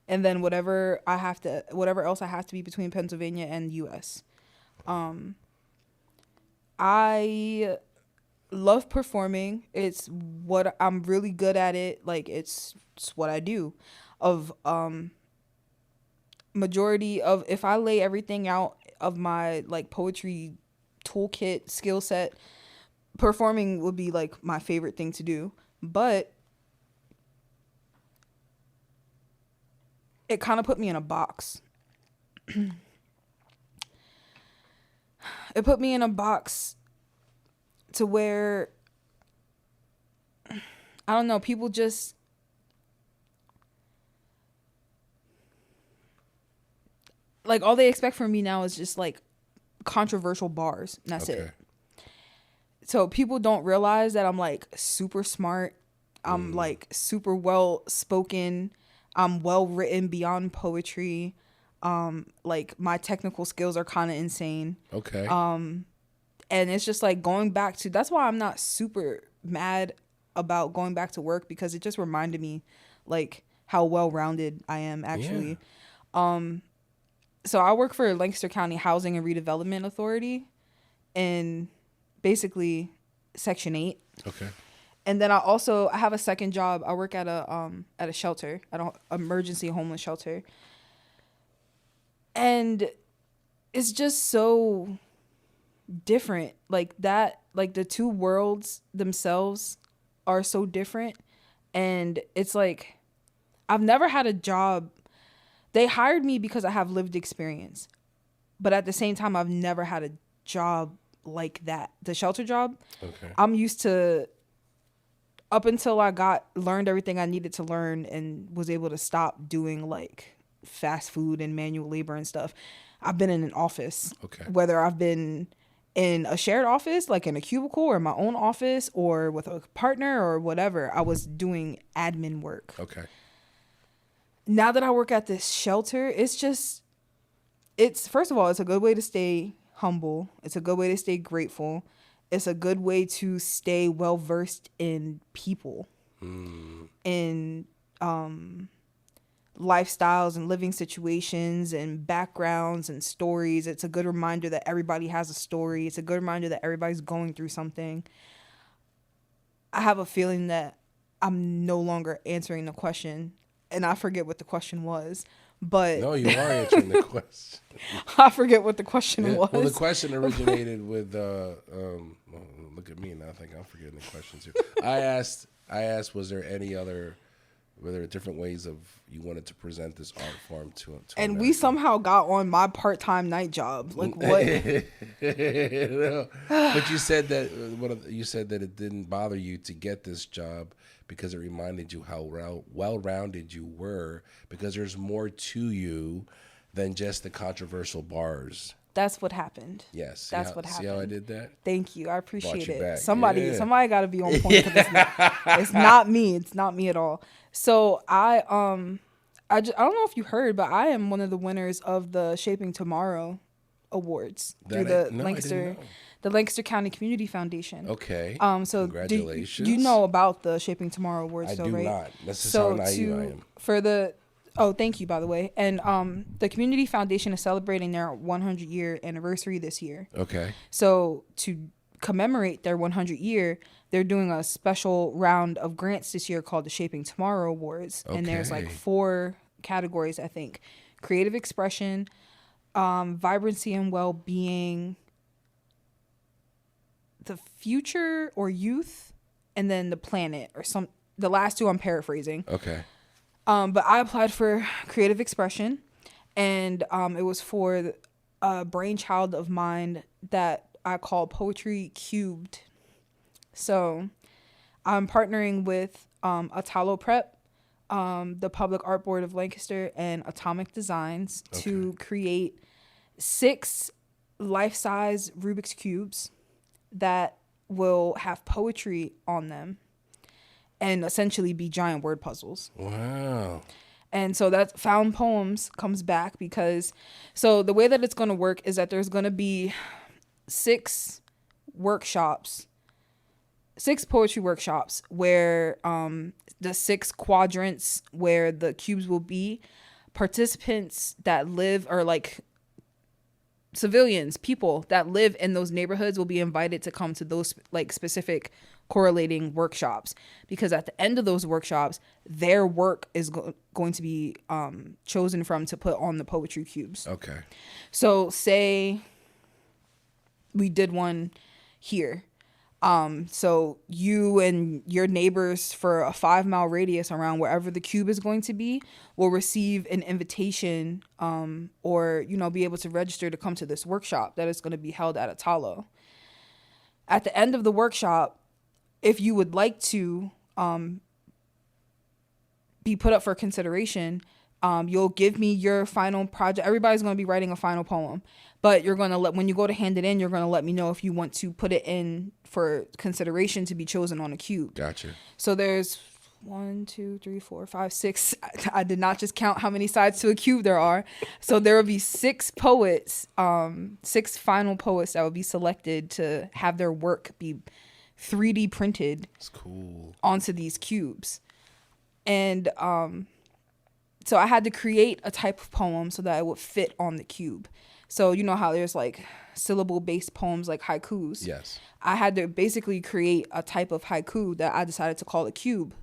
And then whatever else I have to be between Pennsylvania and US. I love performing. It's what I'm really good at it. Like it's what I do. Majority of, if I lay everything out of my like poetry toolkit skill set, performing would be like my favorite thing to do. But it kind of put me in a box. It put me in a box to where, I don't know, people just, like, all they expect from me now is just like controversial bars, and that's it. So people don't realize that I'm like super smart. I'm like super well spoken. I'm well written beyond poetry. Like my technical skills are kind of insane. Okay. And it's just like going back to, that's why I'm not super mad about going back to work, because it just reminded me like how well-rounded I am actually. Yeah. So I work for Lancaster County Housing and Redevelopment Authority in basically Section 8. Okay. And then I have a second job. I work at a shelter, at an emergency homeless shelter. And it's just so different. Like that, like the two worlds themselves are so different. And it's like, I've never had a job. They hired me because I have lived experience. But at the same time, I've never had a job like that. The shelter job. Okay. I'm used to, up until I learned everything I needed to learn and was able to stop doing like fast food and manual labor and stuff, I've been in an office. Okay. Whether I've been in a shared office, like in a cubicle, or my own office, or with a partner or whatever, I was doing admin work. Okay. Now that I work at this shelter, it's first of all, it's a good way to stay humble. It's a good way to stay grateful. It's a good way to stay well versed in people, in lifestyles and living situations and backgrounds and stories. It's a good reminder that everybody has a story. It's a good reminder that everybody's going through something. I have a feeling that I'm no longer answering the question, and I forget what the question was. But no, you are answering the question. I forget what the question was. Well, the question originated with look at me now. I think I'm forgetting the question too. I asked, was there any other Were there different ways of you wanted to present this art form to and we somehow got on my part-time night job. Like what? No. But you said that it didn't bother you to get this job because it reminded you how well-rounded you were, because there's more to you than just the controversial bars. That's what happened. Yes. That's what happened. See how I did that? Thank you. I appreciate it. Back. Somebody got to be on point. It's not me. It's not me at all. So I don't know if you heard, but I am one of the winners of the Shaping Tomorrow Awards through the Lancaster County Community Foundation. Okay. So congratulations. You know about the Shaping Tomorrow Awards, I do right? not. This is how naive I am. Oh, thank you, by the way. And the Community Foundation is celebrating their 100-year anniversary this year. Okay. So to commemorate their 100-year, they're doing a special round of grants this year called the Shaping Tomorrow Awards. Okay. And there's like 4 categories, I think. Creative expression, vibrancy and well-being, the future or youth, and then the planet or the last 2 I'm paraphrasing. Okay. But I applied for creative expression, and it was for a brainchild of mine that I call Poetry Cubed. So I'm partnering with Atalo Prep, the Public Art Board of Lancaster, and Atomic Designs to create 6 life-size Rubik's Cubes that will have poetry on them and essentially be giant word puzzles. Wow. And so that Found Poems comes back because, so the way that it's going to work is that there's going to be 6 poetry workshops where the 6 quadrants where the cubes will be, participants that live, or like civilians, people that live in those neighborhoods will be invited to come to those like specific correlating workshops, because at the end of those workshops, their work is going to be chosen from to put on the poetry cubes. Okay. So say we did one here. So you and your neighbors for a 5-mile radius around wherever the cube is going to be will receive an invitation or, be able to register to come to this workshop that is going to be held at Atalo. At the end of the workshop, if you would like to be put up for consideration, you'll give me your final project. Everybody's going to be writing a final poem, but you're going to when you go to hand it in, you're going to let me know if you want to put it in for consideration to be chosen on a cube. Gotcha. So there's 1, 2, 3, 4, 5, 6. I did not just count how many sides to a cube there are. So there will be 6 poets, 6 final poets that will be selected to have their work be 3D printed. That's cool. Onto these cubes. And so I had to create a type of poem so that it would fit on the cube. So you know how there's like syllable-based poems like haikus? Yes. I had to basically create a type of haiku that I decided to call a cube.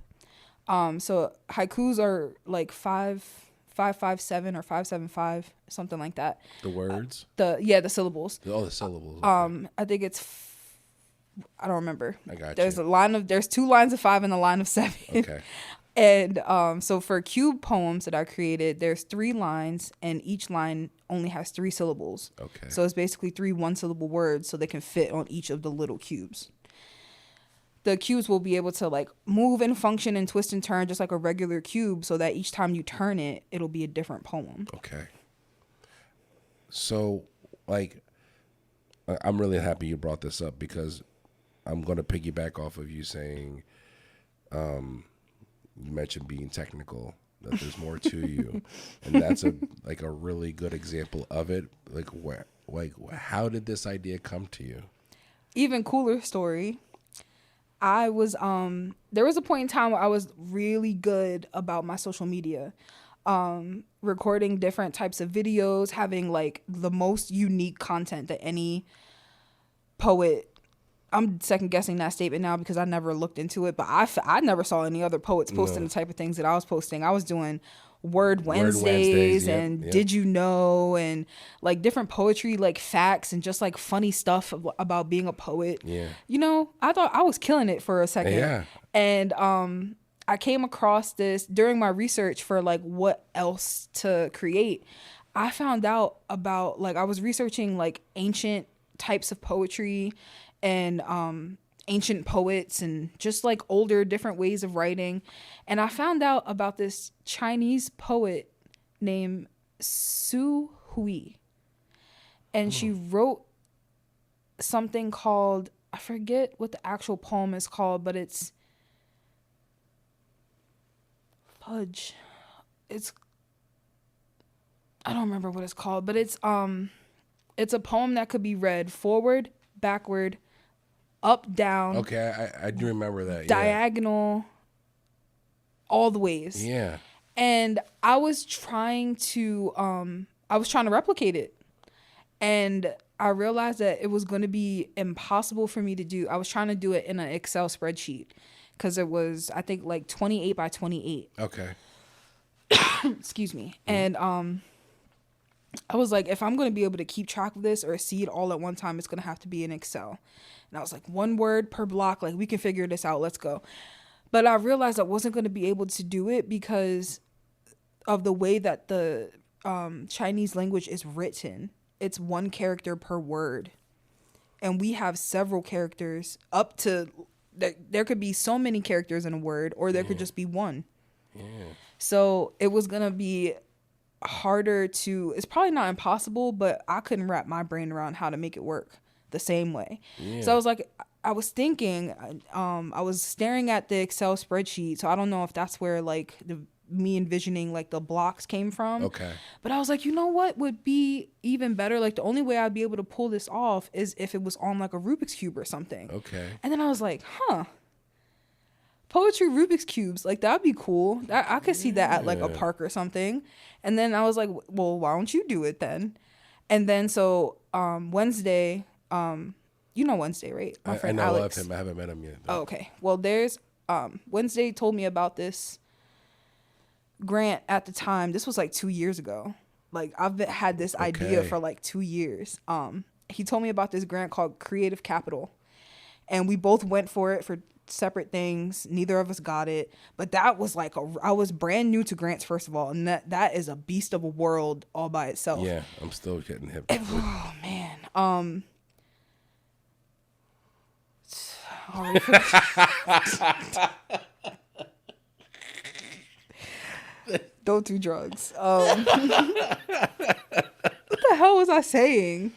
So haikus are like 557 or 575, something like that. The words? The syllables. Oh, the syllables. Okay. I think it's I don't remember. I got you. There's 2 lines of 5 and a line of 7. Okay. And so for cube poems that I created, there's 3 lines, and each line only has 3 syllables. Okay. So it's basically 3 one-syllable words, so they can fit on each of the little cubes. The cubes will be able to like move and function and twist and turn just like a regular cube, so that each time you turn it, it'll be a different poem. Okay. So, like, I'm really happy you brought this up, because I'm going to piggyback off of you saying, you mentioned being technical, that there's more to you. And that's a really good example of it. How did this idea come to you? Even cooler story. I was, there was a point in time where I was really good about my social media, recording different types of videos, having like the most unique content that any poet. I'm second guessing that statement now because I never looked into it, but I never saw any other poets posting the type of things that I was posting. I was doing Word Wednesdays and Did You Know, and like different poetry, like facts and just like funny stuff about being a poet. Yeah. I thought I was killing it for a second. Yeah. And I came across this during my research for like what else to create. I found out about, like, I was researching like ancient types of poetry and ancient poets and just like older different ways of writing. And I found out about this Chinese poet named Su Hui. And she wrote something called, I forget what the actual poem is called, but it's fudge. I don't remember what it's called, but it's a poem that could be read forward, backward, up, down. Okay, I do remember that. Diagonal, all the ways. Yeah. And I was trying to replicate it. And I realized that it was going to be impossible for me to do. I was trying to do it in an Excel spreadsheet because it was, I think, like 28 by 28. Okay. Excuse me. And I was like, if I'm going to be able to keep track of this or see it all at one time, it's going to have to be in Excel. And I was like, one word per block. Like, we can figure this out. Let's go. But I realized I wasn't going to be able to do it because of the way that the Chinese language is written. It's one character per word. And we have several characters up to, there could be so many characters in a word, or there could just be one. Yeah. So it was going to be harder to, it's probably not impossible, but I couldn't wrap my brain around how to make it work the same way. Yeah. So I was like, I was thinking, I was staring at the Excel spreadsheet. So I don't know if that's where like me envisioning like the blocks came from. Okay. But I was like, you know what would be even better? Like the only way I'd be able to pull this off is if it was on like a Rubik's Cube or something. Okay. And then I was like, poetry Rubik's Cubes, like that'd be cool. I could see that at like a park or something. And then I was like, well, why don't you do it then? And then so Wednesday, you know Wednesday, right? My friend Alex. I know of him. I haven't met him yet. Oh, okay. Well, there's Wednesday told me about this grant at the time. This was like 2 years ago. Like I've had this idea for like 2 years. He told me about this grant called Creative Capital, and we both went for it for separate things. Neither of us got it, but that was like I was brand new to grants, first of all, and that is a beast of a world all by itself. Yeah, I'm still getting hip. Oh man. Don't do drugs. What the hell was I saying?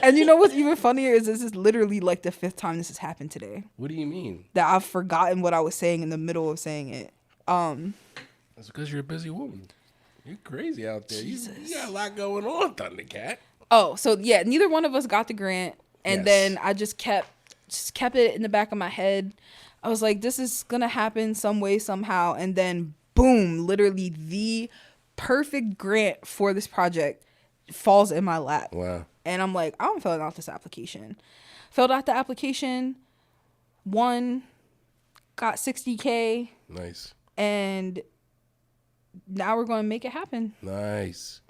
And you know what's even funnier is this is literally like the 5th time this has happened today. What do you mean? That I've forgotten what I was saying in the middle of saying it. That's because you're a busy woman. You're crazy out there. You got a lot going on, Thunda Khatt. Oh, so yeah, neither one of us got the grant, and then I just kept it in the back of my head. I was like, this is gonna happen some way, somehow, and then boom, literally the perfect grant for this project falls in my lap. Wow. And I'm like, I'm filling out this application. Filled out the application, won, got $60K. Nice. And now we're going to make it happen. Nice.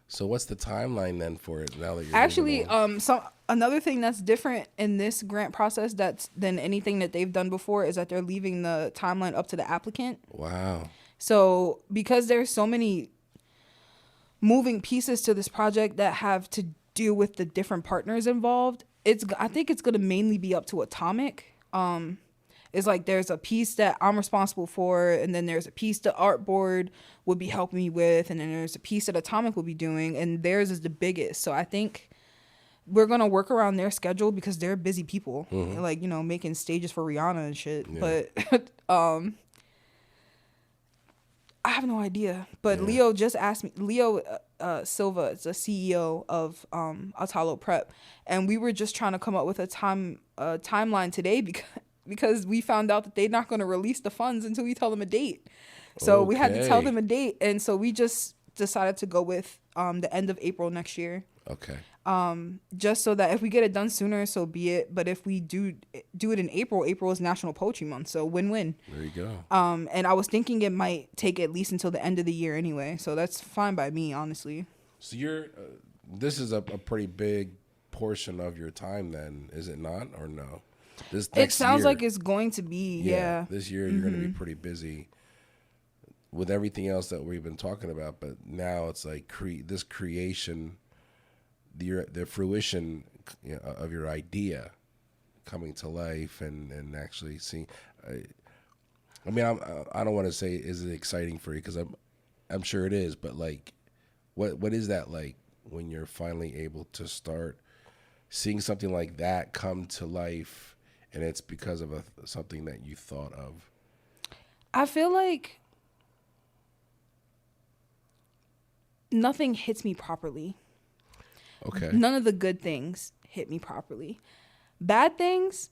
So what's the timeline then for it now that you're actually another thing that's different in this grant process than anything that they've done before is that they're leaving the timeline up to the applicant. Wow. So because there's so many moving pieces to this project that have to deal with the different partners involved, I think it's going to mainly be up to Atomic. It's like there's a piece that I'm responsible for, and then there's a piece the art board would be helping me with, and then there's a piece that Atomic will be doing, and theirs is the biggest. So I think we're going to work around their schedule because they're busy people, like, you know, making stages for Rihanna and shit. Yeah. But I have no idea. But Leo just asked me, Leo Silva is the CEO of Atalo Prep, and we were just trying to come up with a timeline today because we found out that they're not going to release the funds until we tell them a date. So we had to tell them a date, and so we just decided to go with the end of April next year. Okay. Just so that if we get it done sooner, so be it. But if we do it in April is National Poetry Month, so win-win. There you go. And I was thinking it might take at least until the end of the year anyway, so that's fine by me, honestly. So this is a pretty big portion of your time then, is it not, or no? This It next sounds year, like it's going to be, yeah. This year you're going to be pretty busy with everything else that we've been talking about, but now it's like this creation, the fruition of your idea coming to life and actually seeing. I mean, I don't want to say is it exciting for you because I'm sure it is, but like, what is that like when you're finally able to start seeing something like that come to life, and it's because of something that you thought of? I feel like nothing hits me properly. Okay. None of the good things hit me properly. Bad things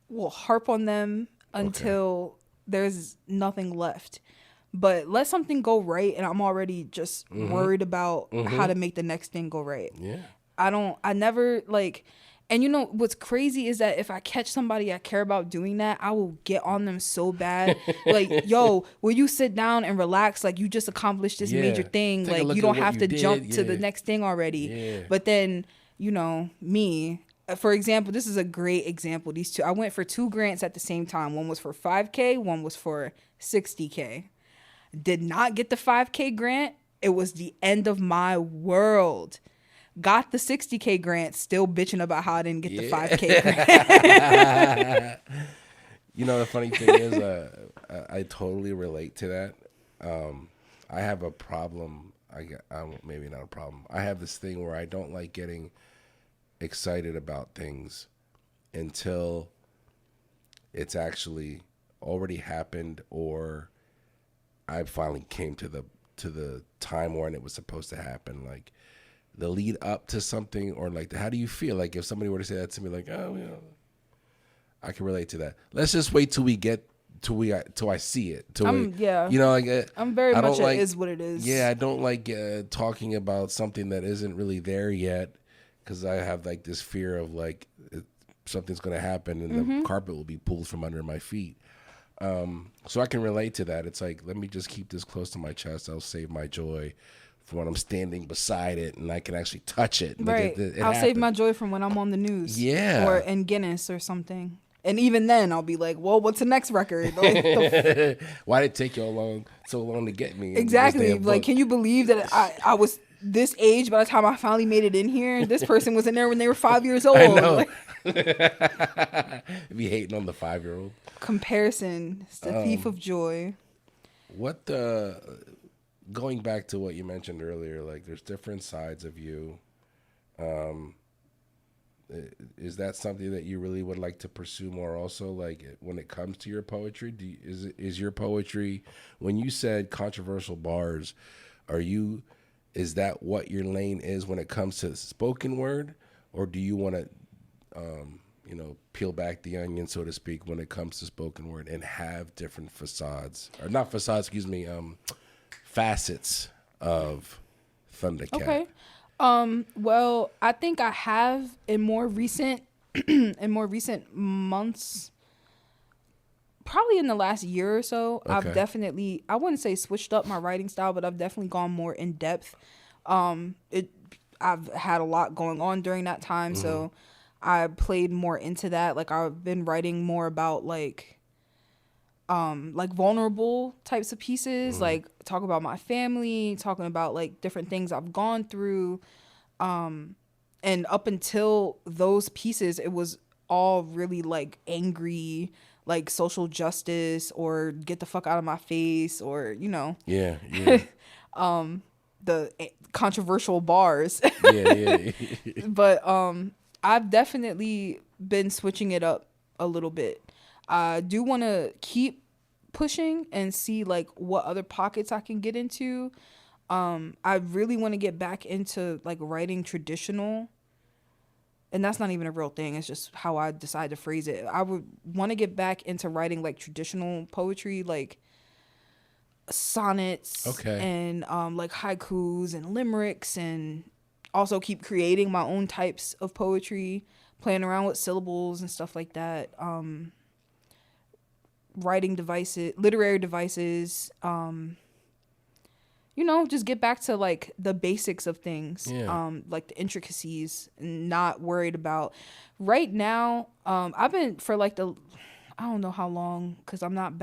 will harp on them until there's nothing left. But let something go right and I'm already just worried about how to make the next thing go right. Yeah. I never like, and you know what's crazy is that if I catch somebody I care about doing that, I will get on them so bad. Like, yo, will you sit down and relax? Like, you just accomplished this major thing. Take like, you don't have to jump to the next thing already. Yeah. But then, you know, me, for example, this is a great example. These two, I went for 2 grants at the same time. One was for 5K, one was for 60K. Did not get the 5K grant. It was the end of my world. Got the 60K grant, still bitching about how I didn't get the 5K grant. You know, the funny thing is, I totally relate to that. I have a problem. Maybe not a problem. I have this thing where I don't like getting excited about things until it's actually already happened, or I finally came to the time when it was supposed to happen. Like the lead up to something, or like how do you feel? Like if somebody were to say that to me, like, oh, you know, I can relate to that. Let's just wait till I see it. Yeah. You know, like I'm very much it is what it is. Yeah, I don't like talking about something that isn't really there yet, because I have like this fear of like something's going to happen and the carpet will be pulled from under my feet. So I can relate to that. It's like, let me just keep this close to my chest. I'll save my joy for when I'm standing beside it and I can actually touch it. Right. I'll save my joy from when I'm on the news. Yeah. Or in Guinness or something. And even then, I'll be like, well, what's the next record? Like, why did it take you so long to get me? Exactly. Like, can you believe that I was this age by the time I finally made it in here? This person was in there when they were 5 years old. I know. Like, be hating on the 5-year-old. Comparison. It's the thief of joy. Going back to what you mentioned earlier, like there's different sides of you. Is that something that you really would like to pursue more also? Like when it comes to your poetry, is your poetry, when you said controversial bars, is that what your lane is when it comes to spoken word? Or do you want to, peel back the onion, so to speak, when it comes to spoken word and have different facades, or not facades, facets of Thunda Khatt? Okay. Well, I think I have in more recent months, probably in the last year or so, okay, I've definitely, I wouldn't say switched up my writing style, but I've definitely gone more in depth. I've had a lot going on during that time, so I played more into that. Like I've been writing more about like vulnerable types of pieces, like talk about my family, talking about like different things I've gone through. And up until those pieces, it was all really like angry, like social justice or get the fuck out of my face, or, Yeah. the controversial bars. Yeah. But I've definitely been switching it up a little bit. I do want to keep pushing and see like what other pockets I can get into. I really want to get back into like writing traditional, and that's not even a real thing. It's just how I decide to phrase it. I would want to get back into writing like traditional poetry, like sonnets, and like haikus and limericks, and also keep creating my own types of poetry, playing around with syllables and stuff like that. Writing devices, literary devices, just get back to like the basics of things, like the intricacies, and not worried about right now. I've been for like I don't know how long, because I'm not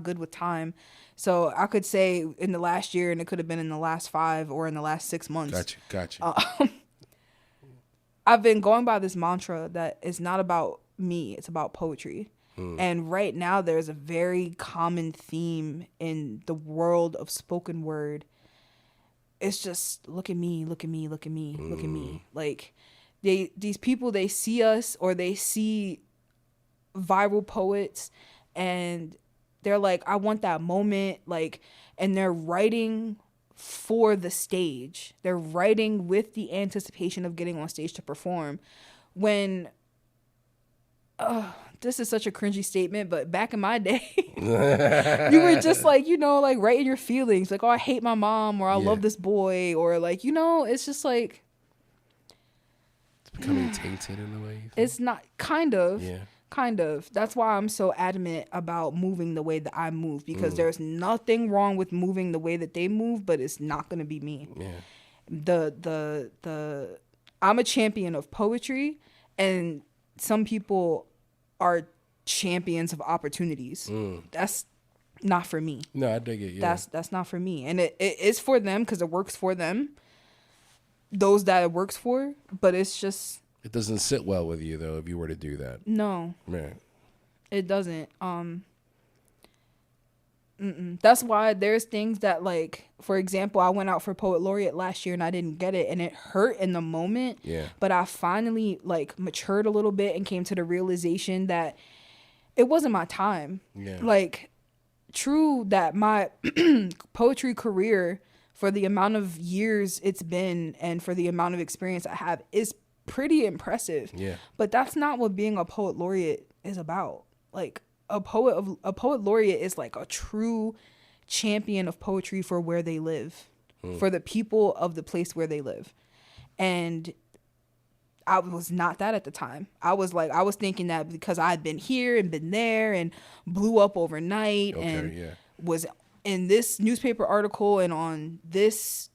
good with time. So I could say in the last year, and it could have been in the last 5 or in the last 6 months. Gotcha. I've been going by this mantra that it's not about me, it's about poetry. And right now there's a very common theme in the world of spoken word. It's just look at me, look at me, look at me, look at me. Like these people, they see us, or they see viral poets, and they're like, I want that moment, like, and they're writing for the stage. They're writing with the anticipation of getting on stage to perform. When this is such a cringy statement, but back in my day, you were just like, like writing your feelings, like, oh, I hate my mom, or I love this boy, or like, it's just like it's becoming tainted in a way. It's not kind of. That's why I'm so adamant about moving the way that I move, because there's nothing wrong with moving the way that they move, but it's not going to be me. I'm a champion of poetry, and some people are champions of opportunities. That's not for me. No, I dig it. Yeah. That's not for me. And it is for them because it works for them, those that it works for, but it's just, it doesn't sit well with you though if you were to do that. No. Man. It doesn't. That's why there's things that, like, for example, I went out for Poet Laureate last year and I didn't get it, and it hurt in the moment. Yeah. But I finally like matured a little bit and came to the realization that it wasn't my time. Yeah. Like, true that my poetry career, for the amount of years it's been and for the amount of experience I have, is pretty impressive. Yeah. But that's not what being a Poet Laureate is about. Like, a poet laureate is like a true champion of poetry for where they live, for the people of the place where they live. And I was not that at the time. I was thinking that because I'd been here and been there and blew up overnight, was in this newspaper article and on this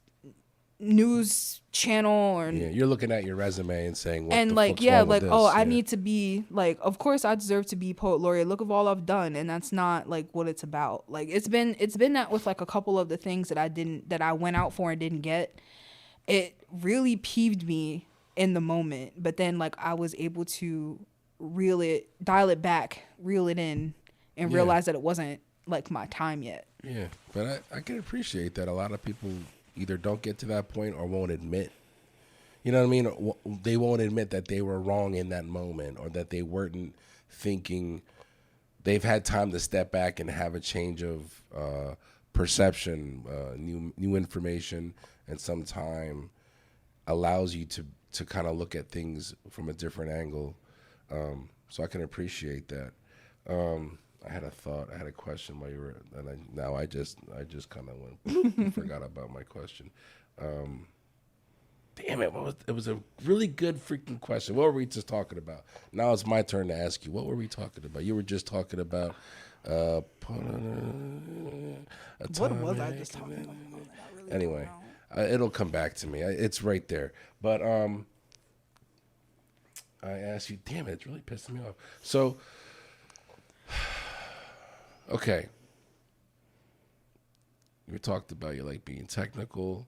news channel, or you're looking at your resume and saying, I need to be like, of course I deserve to be Poet Laureate, look of all I've done. And that's not like what it's about. Like, it's been that with like a couple of the things that I went out for and didn't get. It really peeved me in the moment, but then like I was able to dial it back, reel it in, and realize that it wasn't like my time yet. Yeah, but I can appreciate that a lot of people either don't get to that point or won't admit. You know what I mean? They won't admit that they were wrong in that moment, or that they weren't thinking. They've had time to step back and have a change of perception, new information, and some time allows you to kind of look at things from a different angle. So I can appreciate that. I had a thought. I had a question while you were, and I just kind of went forgot about my question. Damn it! It was a really good freaking question. What were we just talking about? Now it's my turn to ask you. What were we talking about? You were just talking about. What was I just talking about? Really anyway, it'll come back to me. It's right there. But I asked you. Damn it! It's really pissing me off. So. Okay. We talked about you like being technical.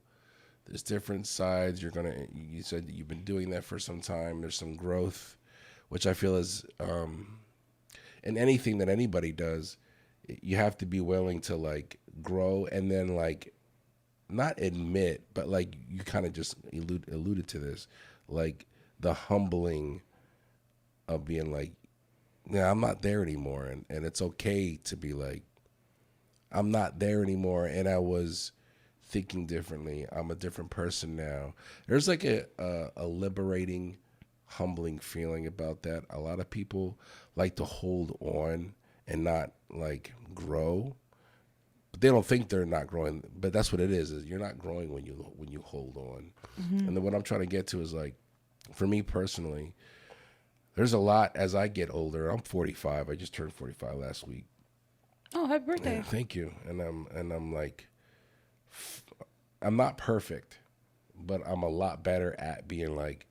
There's different sides. You said that you've been doing that for some time. There's some growth, which I feel is, in anything that anybody does, you have to be willing to like grow and then like not admit, but like you kind of just alluded to this, like the humbling of being like, yeah, I'm not there anymore. And it's okay to be like, I'm not there anymore. And I was thinking differently. I'm a different person now. There's like a liberating, humbling feeling about that. A lot of people like to hold on and not like grow. But they don't think they're not growing. But that's what it is you're not growing when you hold on. Mm-hmm. And then what I'm trying to get to is like, for me personally, there's a lot as I get older. I'm 45. I just turned 45 last week. Oh, happy birthday! Yeah, thank you. And I'm like, I'm not perfect, but I'm a lot better at being like,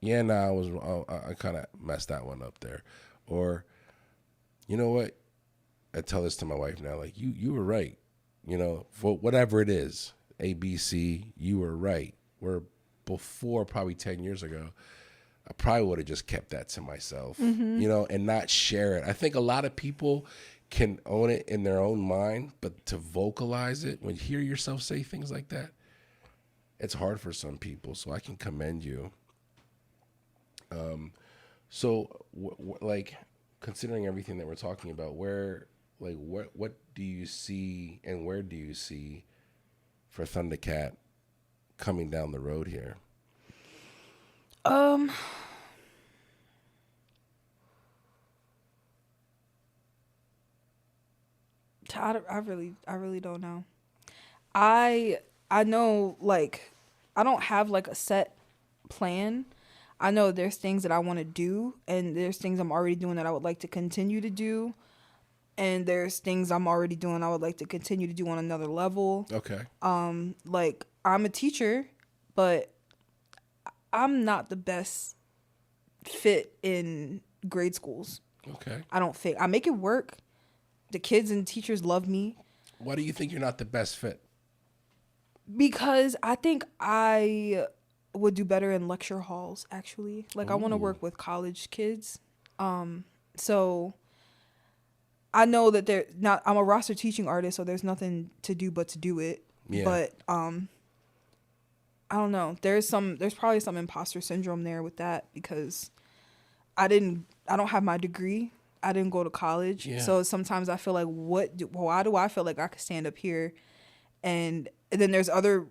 yeah, I kind of messed that one up there. Or, you know what? I tell this to my wife now, like, you were right. You know, for whatever it is, A, B, C, you were right. Where before, probably 10 years ago, I probably would have just kept that to myself, you know, and not share it. I think a lot of people can own it in their own mind, but to vocalize it, when you hear yourself say things like that, it's hard for some people. So I can commend you. So like, considering everything that we're talking about, where, like, what do you see and where do you see for Thunda Khatt coming down the road here? I really don't know. I know, like, I don't have like a set plan. I know there's things that I want to do, and there's things I'm already doing that I would like to continue to do, and there's things I'm already doing I would like to continue to do on another level. Okay. Like, I'm a teacher, but I'm not the best fit in grade schools. Okay. I don't fit. I make it work. The kids and teachers love me. Why do you think you're not the best fit? Because I think I would do better in lecture halls, actually. Like, I want to work with college kids. So I know that I'm a roster teaching artist, so there's nothing to do but to do it. Yeah. But I don't know. There's probably some imposter syndrome there with that, because I don't have my degree. I didn't go to college. Yeah. So sometimes I feel like, why do I feel like I could stand up here? And then there's other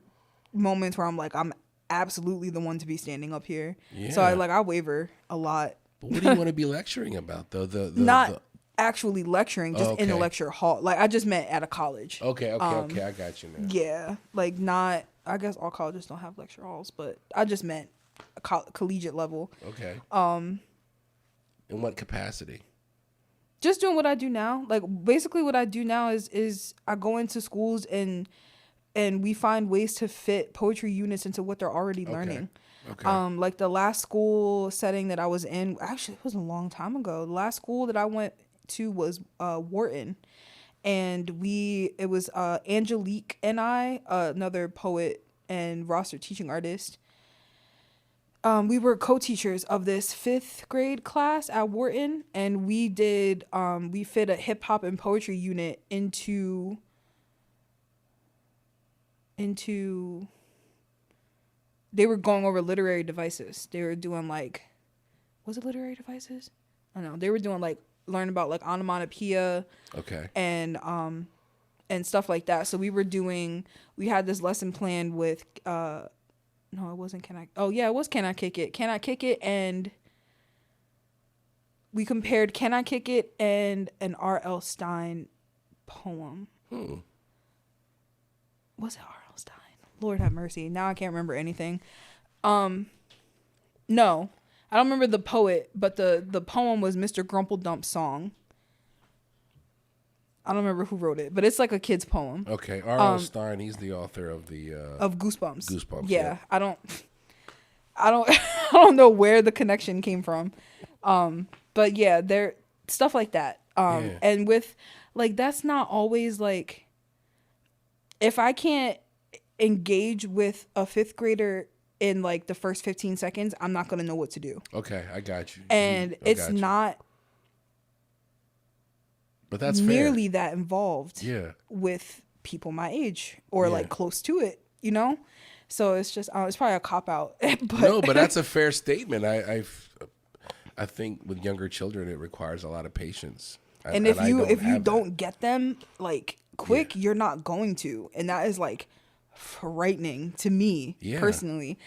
moments where I'm like, I'm absolutely the one to be standing up here. Yeah. So I waver a lot. But what do you want to be lecturing about though? Not actually lecturing, just in a lecture hall. Like, I just meant at a college. Okay, I got you now. Yeah, like, not. I guess all colleges don't have lecture halls, but I just meant a collegiate level. Okay. In what capacity? Just doing what I do now. Like, basically what I do now is I go into schools and we find ways to fit poetry units into what they're already learning. Okay. Like, the last school setting that I was in, actually, it was a long time ago. The last school that I went to was Wharton, and it was Angelique and I, another poet and roster teaching artist. We were co-teachers of this 5th grade class at Wharton, and we did we fit a hip hop and poetry unit into they were going over literary devices. They were doing, like, was it literary devices? I don't know. They were doing, like, learn about, like, onomatopoeia. Okay. And stuff like that. So we had this lesson planned with no, it wasn't Can I Kick It? Can I Kick It? And we compared Can I Kick It and an R.L. Stein poem. Was it R.L. Stein? Lord have mercy. Now I can't remember anything. No, I don't remember the poet, but the poem was Mr. Grumpledump's song. I don't remember who wrote it, but it's like a kid's poem. Okay, R.L. Stein, he's the author of of Goosebumps. Goosebumps. Yeah, I don't I don't know where the connection came from. But yeah, there stuff like that. And with, like, that's not always, like, if I can't engage with a 5th grader in, like, the first 15 seconds, I'm not going to know what to do. Okay, I got you. And it's not but that's nearly fair. that involved with people my age or like close to it, you know? So it's just, it's probably a cop-out. But that's a fair statement. I think with younger children, it requires a lot of patience. And if you don't get them, like, quick, you're not going to. And that is, like, frightening to me personally.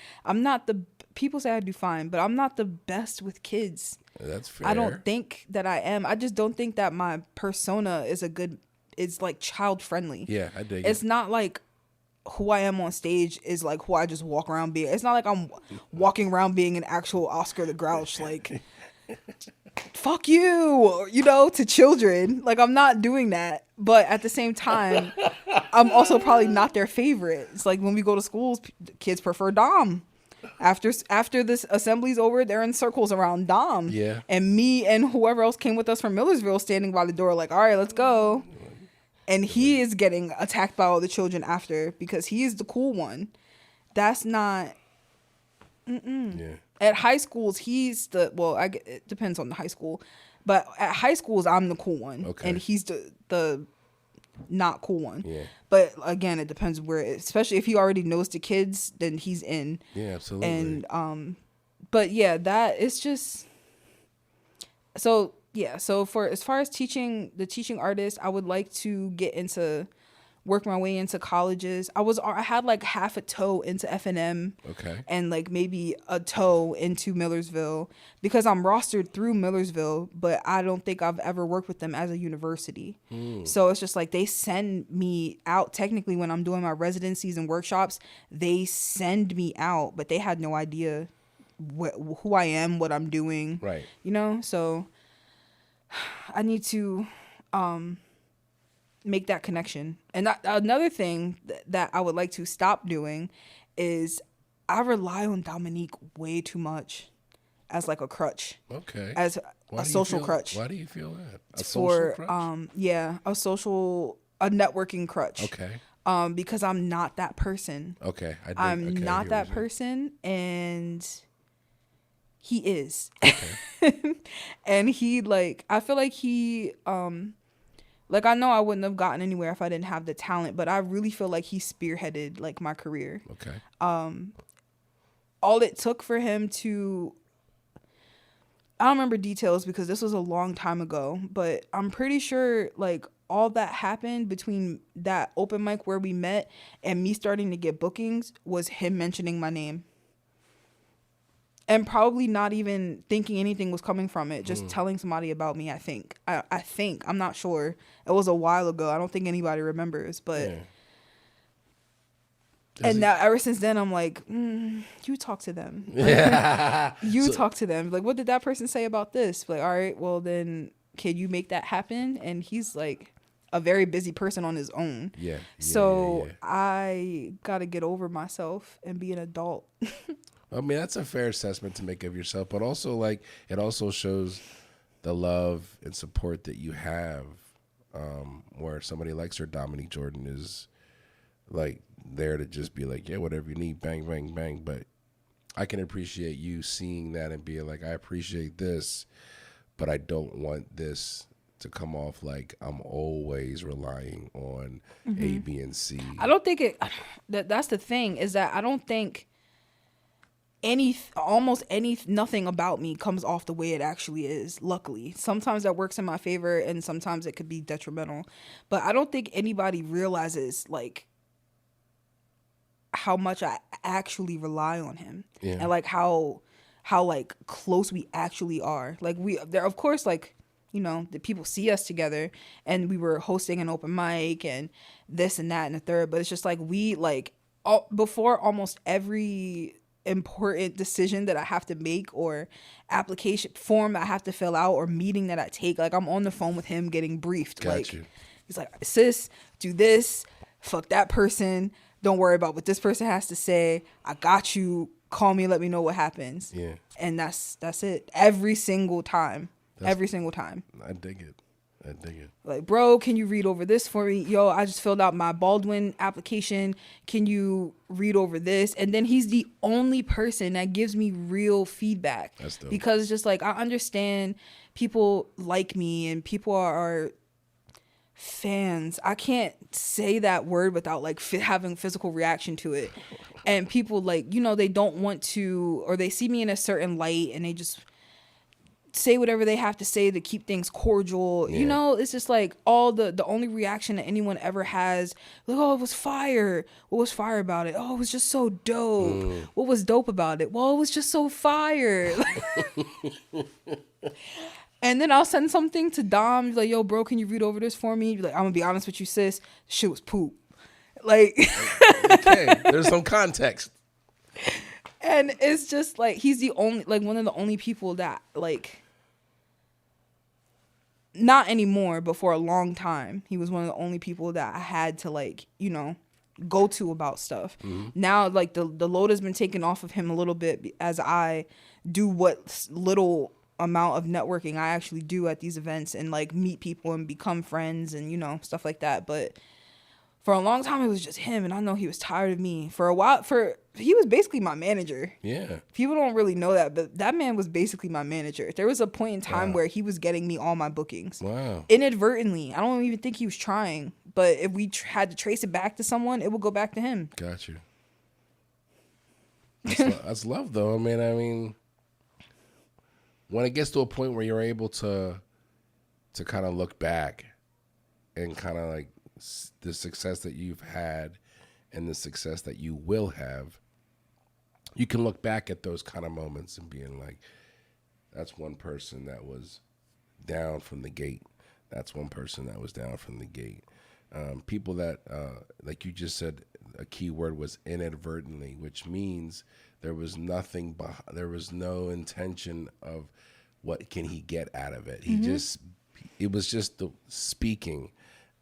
People say I do fine, but I'm not the best with kids. That's fair. I don't think that I am. I just don't think that my persona is like child friendly. Yeah, I dig it. It's not like who I am on stage is like who I just walk around being. It's not like I'm walking around being an actual Oscar the Grouch. Like, fuck you, to children. Like, I'm not doing that. But at the same time, I'm also probably not their favorite. It's like when we go to schools, kids prefer Dom. After this assembly's over, they're in circles around Dom. Yeah. And me and whoever else came with us from Millersville standing by the door like, all right, let's go. And he is getting attacked by all the children after because he is the cool one. That's not... Yeah. At high schools, he's it depends on the high school, but at high schools, I'm the cool one, and he's the not cool one. Yeah. But again, it depends where, especially if he already knows the kids, then he's in. Yeah, absolutely. And but yeah, that is just so yeah. So for as far as teaching artist, I would like to work my way into colleges. I had like half a toe into F&M. Okay. And like maybe a toe into Millersville because I'm rostered through Millersville, but I don't think I've ever worked with them as a university. So it's just like they send me out. Technically, when I'm doing my residencies and workshops, they send me out, but they had no idea who I am, what I'm doing. Right. So I need to make that connection. And another thing that I would like to stop doing is I rely on Dominique way too much as like a crutch. Okay. As a social crutch. Why do you feel that? A social crutch? A networking crutch. Okay. Because I'm not that person. Okay. I'm not that person, and he is. Okay. And he I feel like he I know I wouldn't have gotten anywhere if I didn't have the talent, but I really feel like he spearheaded like my career. Okay. All it took for him to, I don't remember details because this was a long time ago, but I'm pretty sure like all that happened between that open mic where we met and me starting to get bookings was him mentioning my name. And probably not even thinking anything was coming from it, just telling somebody about me, I think. I think. I'm not sure. It was a while ago. I don't think anybody remembers, but... Yeah. And now, ever since then, I'm like, you talk to them. Talk to them. Like, what did that person say about this? Like, all right, well, then, can you make that happen? And he's, like, a very busy person on his own. Yeah. So, I got to get over myself and be an adult. I mean, that's a fair assessment to make of yourself, but also like it also shows the love and support that you have, where somebody like Sir Dominique Jordan is like there to just be like, yeah, whatever you need, bang, bang, bang. But I can appreciate you seeing that and being like, I appreciate this, but I don't want this to come off like I'm always relying on A, B, and C. I don't think that's the thing is that I don't think nothing about me comes off the way it actually is. Luckily, sometimes that works in my favor and sometimes it could be detrimental, but I don't think anybody realizes like how much I actually rely on him and like how like close we actually are. Like there, of course, like, the people see us together and we were hosting an open mic and this and that and the third, but it's just like we like before almost every important decision that I have to make or application form I have to fill out or meeting that I take, like I'm on the phone with him getting briefed. He's like, sis, do this, fuck that person, don't worry about what this person has to say, I got you, call me, let me know what happens. Yeah. And that's it every single time. I dig it. Like, bro, can you read over this for me? Yo, I just filled out my Baldwin application. Can you read over this? And then he's the only person that gives me real feedback. That's dope. Because it's just like, I understand people like me and people are fans. I can't say that word without like having physical reaction to it. And people like, they don't want to, or they see me in a certain light and they just say whatever they have to say to keep things cordial. It's just like all the only reaction that anyone ever has, like, oh, it was fire. What was fire about it? Oh, it was just so dope. What was dope about it? Well, it was just so fire. And then I'll send something to Dom, like, yo, bro, can you read over this for me? Like, I'm gonna be honest with you, sis, shit was poop. Like, okay, there's some context. And it's just like he's the only, like, one of the only people that like not anymore, but for a long time, he was one of the only people that I had to, like, you know, go to about stuff. Now, like, the load has been taken off of him a little bit as I do what little amount of networking I actually do at these events and, like, meet people and become friends and, you know, stuff like that. But for a long time, it was just him, and I know he was tired of me. For a while, he was basically my manager. Yeah. People don't really know that, but that man was basically my manager. There was a point in time where he was getting me all my bookings. Wow. Inadvertently. I don't even think he was trying, but if we had to trace it back to someone, it would go back to him. Got you. That's love, though. I mean, when it gets to a point where you're able to kind of look back and kind of like the success that you've had and the success that you will have, you can look back at those kind of moments and being like, that's one person that was down from the gate. That's one person that was down from the gate. People that, like you just said, a key word was inadvertently, which means there was nothing, there was no intention of what can he get out of it. It was just the speaking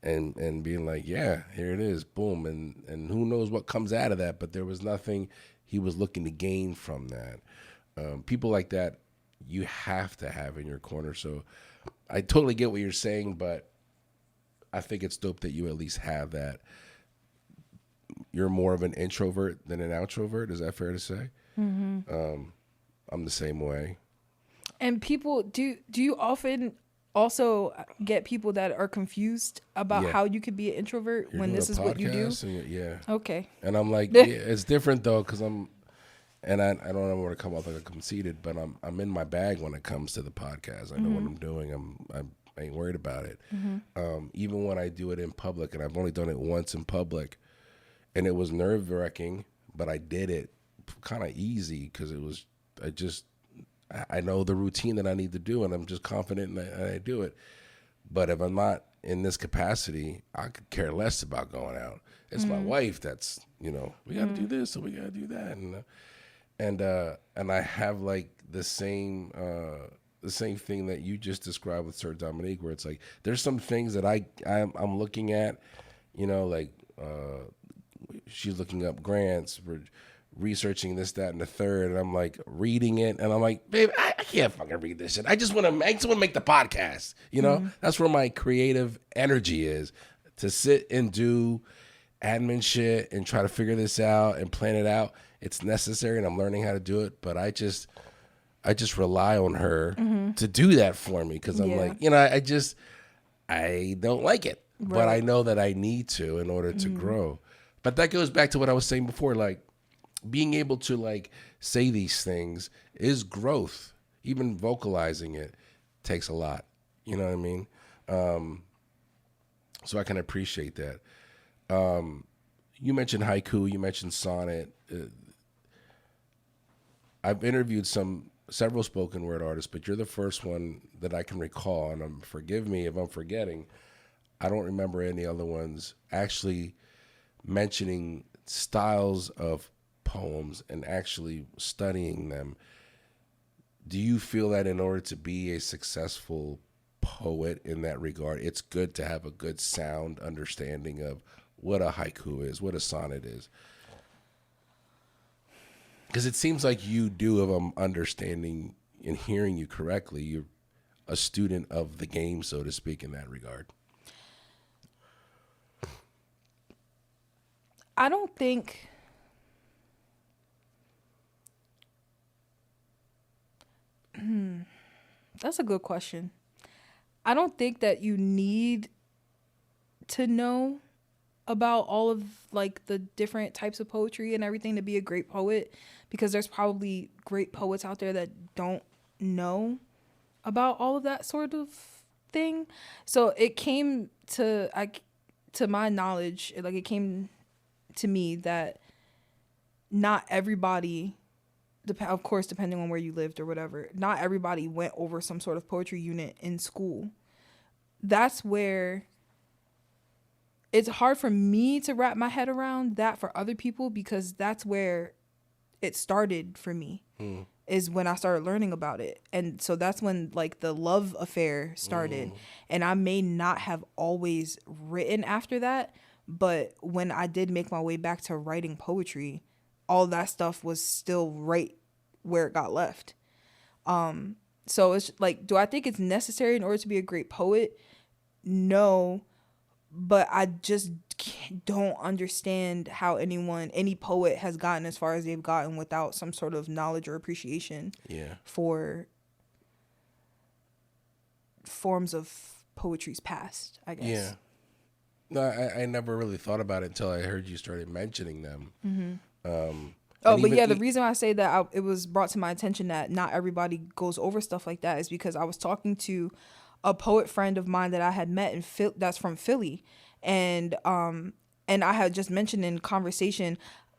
and being like, yeah, here it is, boom. And who knows what comes out of that, but there was nothing he was looking to gain from that. People like that, you have to have in your corner. So I totally get what you're saying, but I think it's dope that you at least have that. You're more of an introvert than an outrovert. Is that fair to say? I'm the same way. And people, do you often also get people that are confused about how you could be an introvert when this is what you do? Yeah. Okay. And I'm like, yeah, it's different though, because I don't want to come off like I'm conceited, but I'm in my bag when it comes to the podcast. I know what I'm doing. I ain't worried about it. Even when I do it in public, and I've only done it once in public, and it was nerve-wracking, but I did it kind of easy because I know the routine that I need to do, and I'm just confident and I do it. But if I'm not in this capacity, I could care less about going out. It's my wife that's, we got to do this, so we got to do that, and I have like the same thing that you just described with Sir Dominique, where it's like there's some things that I'm looking at, like she's looking up grants, we're researching this, that, and the third, and I'm like reading it, and I'm like, babe, I can't fucking read this shit. I just want to make the podcast. That's where my creative energy is, to sit and do admin shit and try to figure this out and plan it out. It's necessary, and I'm learning how to do it, but I just rely on her to do that for me, because I'm like, I don't like it, but I know that I need to in order to grow. But that goes back to what I was saying before, like being able to like say these things is growth. Even vocalizing it takes a lot. You know what I mean? So I can appreciate that. You mentioned haiku, you mentioned sonnet. I've interviewed several spoken word artists, but you're the first one that I can recall, and forgive me if I'm forgetting. I don't remember any other ones actually mentioning styles of poems and actually studying them. Do you feel that in order to be a successful poet in that regard, it's good to have a good sound understanding of what a haiku is, what a sonnet is? Because it seems like you do, if I'm understanding and hearing you correctly, you're a student of the game, so to speak, in that regard. I don't think that's a good question. I don't think that you need to know about all of like the different types of poetry and everything to be a great poet, because there's probably great poets out there that don't know about all of that sort of thing. So it came to my knowledge, like it came to me that not everybody, of course, depending on where you lived or whatever, not everybody went over some sort of poetry unit in school. That's where it's hard for me to wrap my head around that for other people, because that's where it started for me. is when I started learning about it. And so that's when like the love affair started. And I may not have always written after that, but when I did make my way back to writing poetry, all that stuff was still right where it got left. So it's like, do I think it's necessary in order to be a great poet? No, but I just don't understand how any poet has gotten as far as they've gotten without some sort of knowledge or appreciation for forms of poetry's past, I guess. Yeah. No, I never really thought about it until I heard you started mentioning them. The reason I say that it was brought to my attention that not everybody goes over stuff like that is because I was talking to a poet friend of mine that I had met that's from Philly, and I had just mentioned in conversation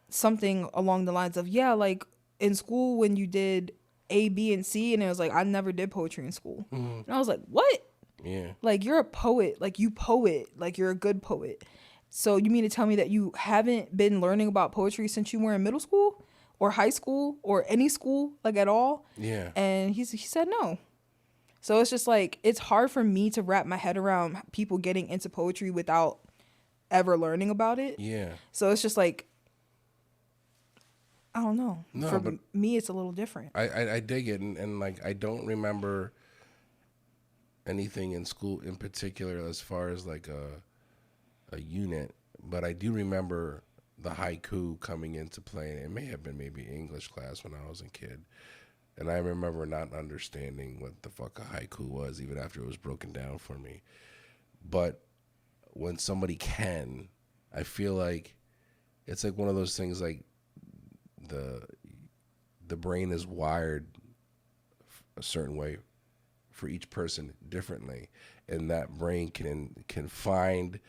something along the lines of, like in school when you did A, B, and C, and it was like, I never did poetry in school. And I was like, what? Yeah. Like, you're a poet, like you poet, like you're a good poet. So you mean to tell me that you haven't been learning about poetry since you were in middle school or high school or any school, like at all? Yeah. And he said no. So it's just like, it's hard for me to wrap my head around people getting into poetry without ever learning about it. Yeah. So it's just like, I don't know. No, for but me, it's a little different. I dig it. And like, I don't remember anything in school in particular as far as like a unit, but I do remember the haiku coming into play. It may have been maybe English class when I was a kid. And I remember not understanding what the fuck a haiku was, even after it was broken down for me. But when somebody can, I feel like it's like one of those things, like the brain is wired a certain way for each person differently, and that brain can find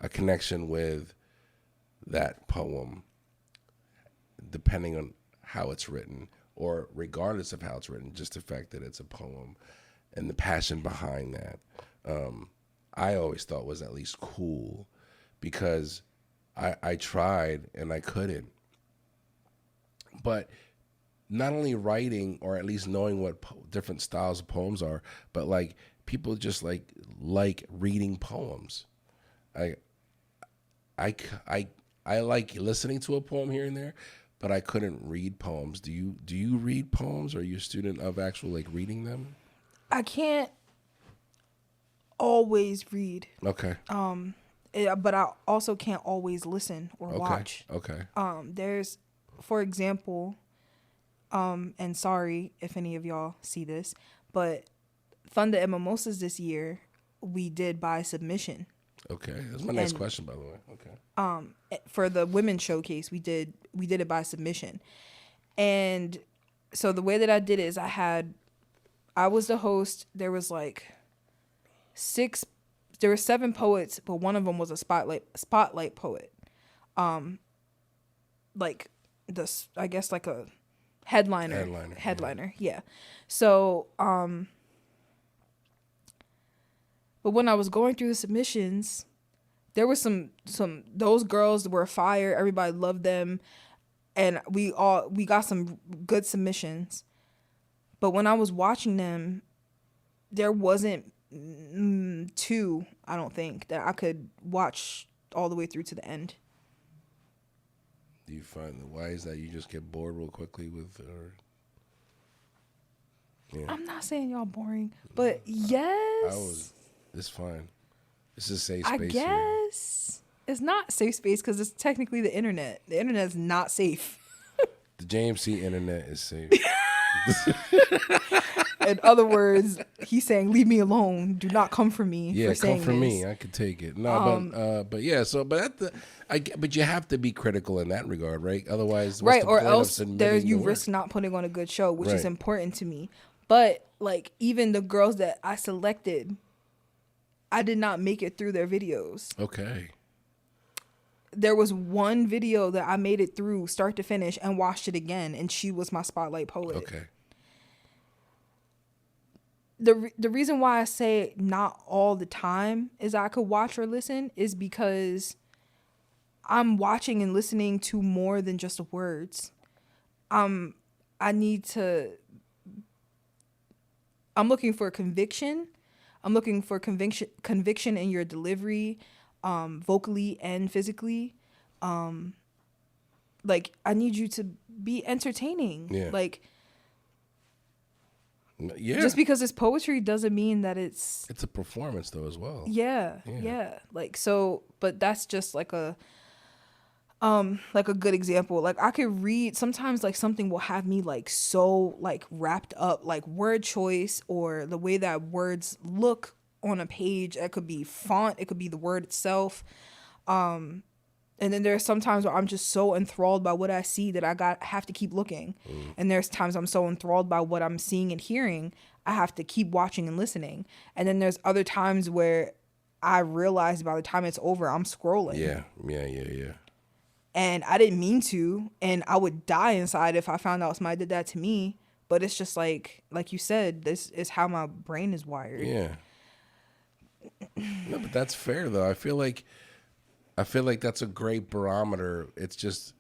a connection with that poem depending on how it's written, or regardless of how it's written, just the fact that it's a poem and the passion behind that, I always thought was at least cool, because I tried and I couldn't. But not only writing, or at least knowing what different styles of poems are, but like people just like reading poems. I like listening to a poem here and there, but I couldn't read poems. Do you read poems? Are you a student of actual like reading them? I can't always read. Okay. But I also can't always listen or watch. Okay. There's, for example, and sorry if any of y'all see this, but Thunda and Mimosas this year we did by submission. Okay, that's my next question, by the way. Okay. For the women's showcase, we did it by submission, and so the way that I did it is I was the host. There was like there were 7 poets, but one of them was a spotlight poet, like I guess like a headliner, yeah. So but when I was going through the submissions, there was some those girls were fire. Everybody loved them, and we got some good submissions. But when I was watching them, there wasn't 2, I don't think, that I could watch all the way through to the end. Do you find why is that? You just get bored real quickly with, or? Yeah. I'm not saying y'all boring, but yes. It's fine. This is safe space. I guess it's not safe space because it's technically the internet. The internet is not safe. The JMC internet is safe. In other words, he's saying, "Leave me alone. Do not come for me." Yeah, for saying come for this. me. I could take it. No, but yeah. So, but you have to be critical in that regard, right? Otherwise, what's right, the or point else of you the risk work? not putting on a good show, which Right. is important to me. But like, even the girls that I selected, I did not make it through their videos. Okay. There was one video that I made it through start to finish and watched it again, and she was my spotlight poet. Okay. The reason why I say not all the time is I could watch or listen is because I'm watching and listening to more than just the words. I need to I'm looking for conviction. I'm looking for conviction in your delivery, vocally and physically. Like, I need you to be entertaining. Yeah. Like, yeah. Just because it's poetry doesn't mean that it's a performance though as well. Yeah. Like, so, but that's just like a good example. Like, I could read sometimes, like, something will have me like so like wrapped up, like word choice or the way that words look on a page. It could be font, it could be the word itself. And then there's sometimes where I'm just so enthralled by what I see that I have to keep looking. And there's times I'm so enthralled by what I'm seeing and hearing, I have to keep watching and listening. And then there's other times where I realize by the time it's over, I'm scrolling. Yeah. And I didn't mean to, and I would die inside if I found out somebody did that to me. But it's just like you said, this is how my brain is wired. Yeah. No, but that's fair though. I feel like that's a great barometer. It's just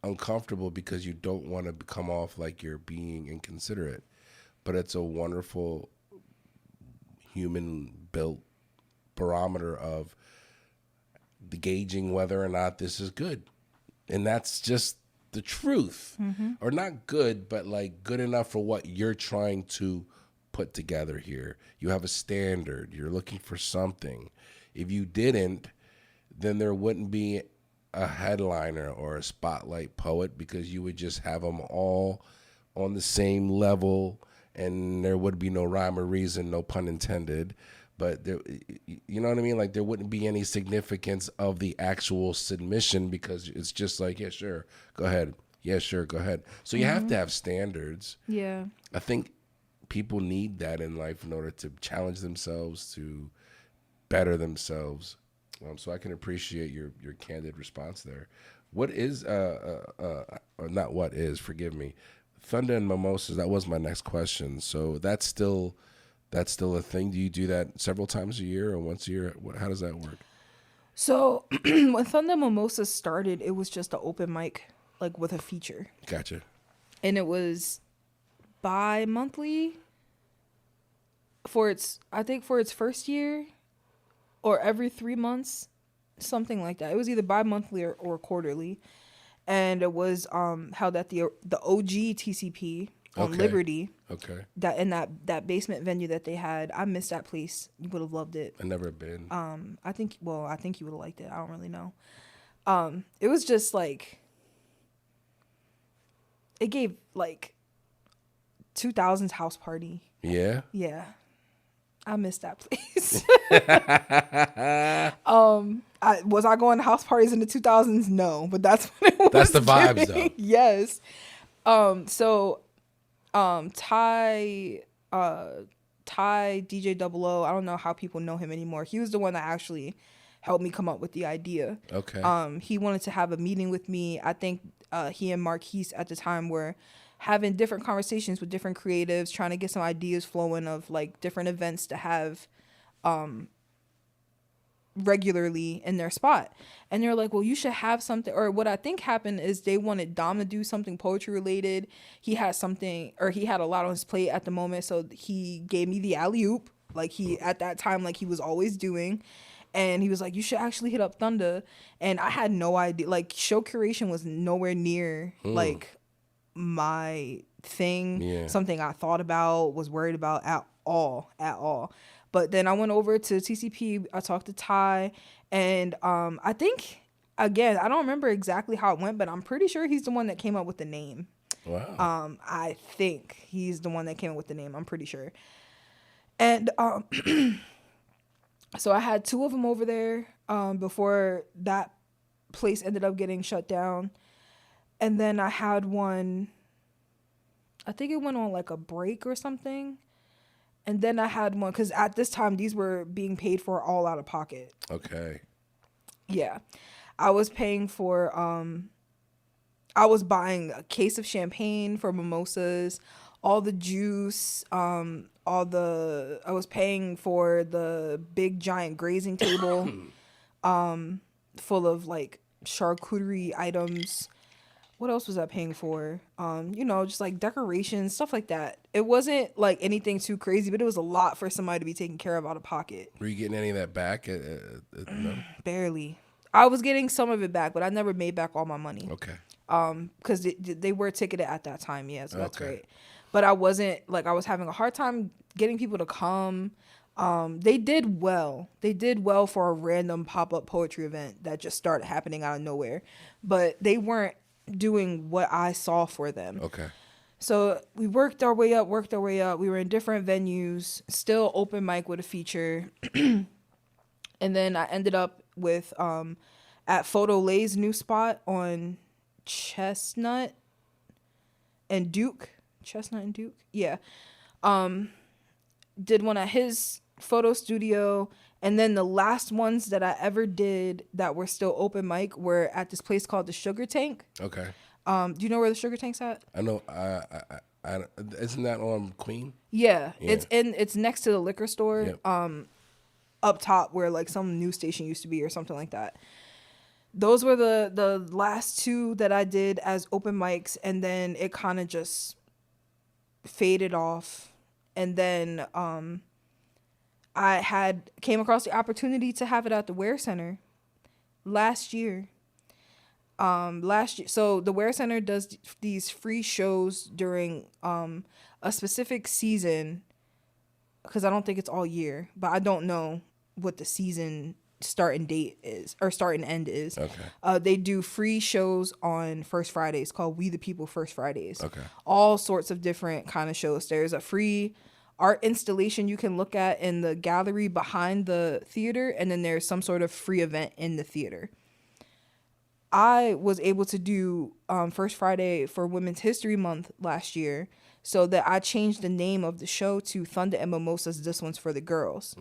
uncomfortable because you don't want to come off like you're being inconsiderate. But it's a wonderful human-built barometer of the gauging whether or not this is good. And that's just the truth. Or not good, but like good enough for what you're trying to put together here. You have a standard. You're looking for something. If you didn't, then there wouldn't be a headliner or a spotlight poet because you would just have them all on the same level and there would be no rhyme or reason, no pun intended. But there, you know what I mean? Like there wouldn't be any significance of the actual submission because it's just like, yeah, sure, go ahead. Yeah, sure, go ahead. So you have to have standards. Yeah. I think people need that in life in order to challenge themselves, to better themselves. So I can appreciate your candid response there. What is or not what is, forgive me, Thunda and Mimosas? That was my next question. So that's still a thing. Do you do that several times a year or once a year? How does that work? So when Thunda Mimosas started, it was just an open mic, like with a feature. Gotcha. And it was bi-monthly for its first year. Or every 3 months, something like that. It was either bi-monthly or quarterly. And it was held at the OG TCP on Liberty. Okay. That in that basement venue that they had. I missed that place. You would have loved it. I've never been. I think you would have liked it. I don't really know. It was just like, it gave like 2000s house party. Yeah. Yeah. I missed that place. Was I going to house parties in the 2000s? No, but that's what it was. That's the vibes, though. Yes. Ty DJ 00. I don't know how people know him anymore. He was the one that actually helped me come up with the idea. Okay. He wanted to have a meeting with me. I think he and Marquise at the time were having different conversations with different creatives, trying to get some ideas flowing of like different events to have regularly in their spot. And they're like, well, you should have something. Or what I think happened is they wanted Dom to do something poetry related. He had a lot on his plate at the moment. So he gave me the alley-oop, like at that time, like he was always doing. And he was like, you should actually hit up Thunda. And I had no idea. Like, show curation was nowhere near like my thing, something I thought about, was worried about at all. But then I went over to TCP, I talked to Ty, and I think, again, I don't remember exactly how it went, but I'm pretty sure he's the one that came up with the name. Wow. I think he's the one that came up with the name, I'm pretty sure. And so I had two of them over there before that place ended up getting shut down. And then I had one, I think it went on like a break or something. And then I had one, because at this time, these were being paid for all out of pocket. Okay. Yeah. I was paying for, I was buying a case of champagne for mimosas, all the juice, I was paying for the big giant grazing table full of like charcuterie items. what else was I paying for? Just like decorations, stuff like that. It wasn't like anything too crazy, but it was a lot for somebody to be taken care of out of pocket. Were you getting any of that back? No? Barely. I was getting some of it back, but I never made back all my money. Okay. Because they were ticketed at that time, yeah, so that's great. But I wasn't, like, I was having a hard time getting people to come. They did well. They did well for a random pop-up poetry event that just started happening out of nowhere. But they weren't doing what I saw for them. Okay. So we worked our way up. We were in different venues, still open mic with a feature. And then I ended up with at Photo Lay's new spot on Chestnut and Duke. Yeah. Did one at his photo studio. And then the last ones that I ever did that were still open mic were at this place called the Sugar Tank. Okay. Do you know where the Sugar Tank's at? I know. Isn't that on Queen? Yeah. It's next to the liquor store. Yep. Up top where like some news station used to be or something like that. Those were the last two that I did as open mics, and then it kind of just faded off. And then I came across the opportunity to have it at the Ware Center last year. So the Ware Center does these free shows during a specific season, because I don't think it's all year, but I don't know what the season start and end is. Okay. They do free shows on First Fridays called We the People First Fridays. Okay. All sorts of different kind of shows. There's a free art installation you can look at in the gallery behind the theater, and then there's some sort of free event in the theater. I was able to do First Friday for Women's History Month last year, so that I changed the name of the show to Thunda and Mimosas, This One's for the Girls.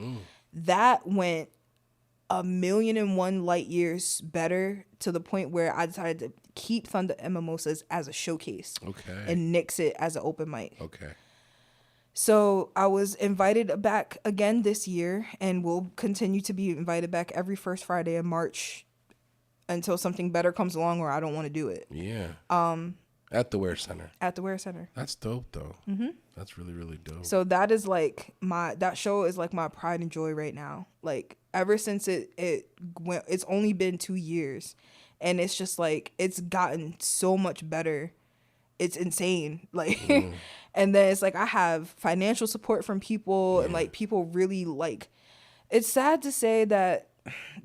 That went 1,000,001 light years better, to the point where I decided to keep Thunda and Mimosas as a showcase. Okay. And nix it as an open mic. Okay. So I was invited back again this year, and will continue to be invited back every first Friday in March until something better comes along or I don't want to do it. Yeah. At the Ware Center. At the Ware Center. That's dope, though. Mm-hmm. That's really, really dope. So that is like that show is like my pride and joy right now. Like ever since it went, it's only been 2 years, and it's just like it's gotten so much better. It's insane. Like, and then it's like I have financial support from people, and like people really like. It's sad to say that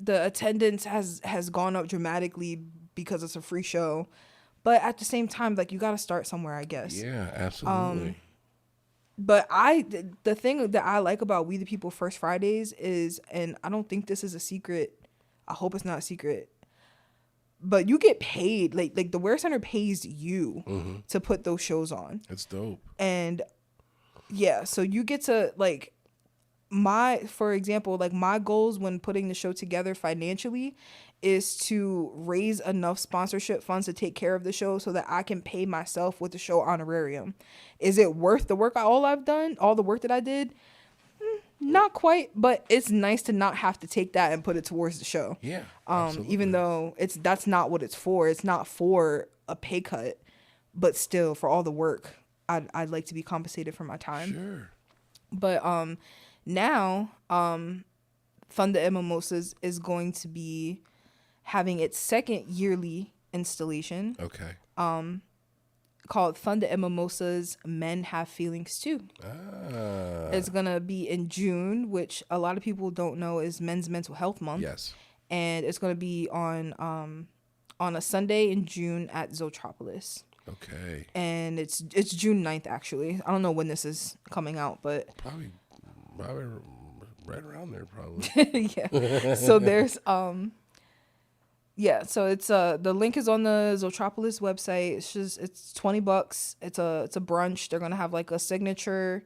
the attendance has gone up dramatically because it's a free show, but at the same time, like you got to start somewhere, I guess. Yeah, absolutely. But the thing that I like about We the People First Fridays is, and I don't think this is a secret, I hope it's not a secret, but you get paid. Like the Ware Center pays you to put those shows on. That's dope. And yeah, so you get to like for example, like my goals when putting the show together financially is to raise enough sponsorship funds to take care of the show so that I can pay myself with the show honorarium. Is it worth the work all the work that I did? Not quite, but it's nice to not have to take that and put it towards the show. Yeah. Even though that's not what it's for. It's not for a pay cut, but still for all the work, I'd like to be compensated for my time. Sure. But now Thunda and Mimosas is going to be having its second yearly installation. Okay. Called Thunda and Mimosas Men Have Feelings Too. It's gonna be in June, which a lot of people don't know is Men's Mental Health Month. Yes. And it's gonna be on a Sunday in June at Zotropolis. Okay. And it's June 9th actually. I don't know when this is coming out, but probably right around there probably. Yeah. So there's yeah, so it's the link is on the Zotropolis website. It's $20. It's a brunch. They're gonna have like a signature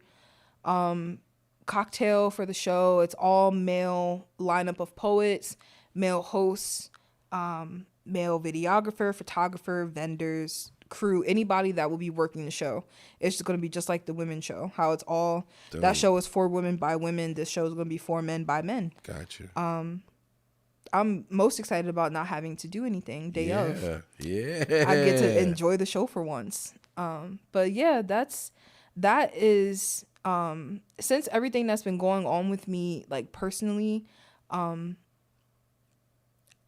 cocktail for the show. It's all male lineup of poets, male hosts, male videographer, photographer, vendors, crew, anybody that will be working the show. It's just gonna be just like the women's show. How it's all that show is for women by women. This show is gonna be for men by men. Gotcha. I'm most excited about not having to do anything day of. Yeah. I get to enjoy the show for once. But yeah, that is since everything that's been going on with me, like personally,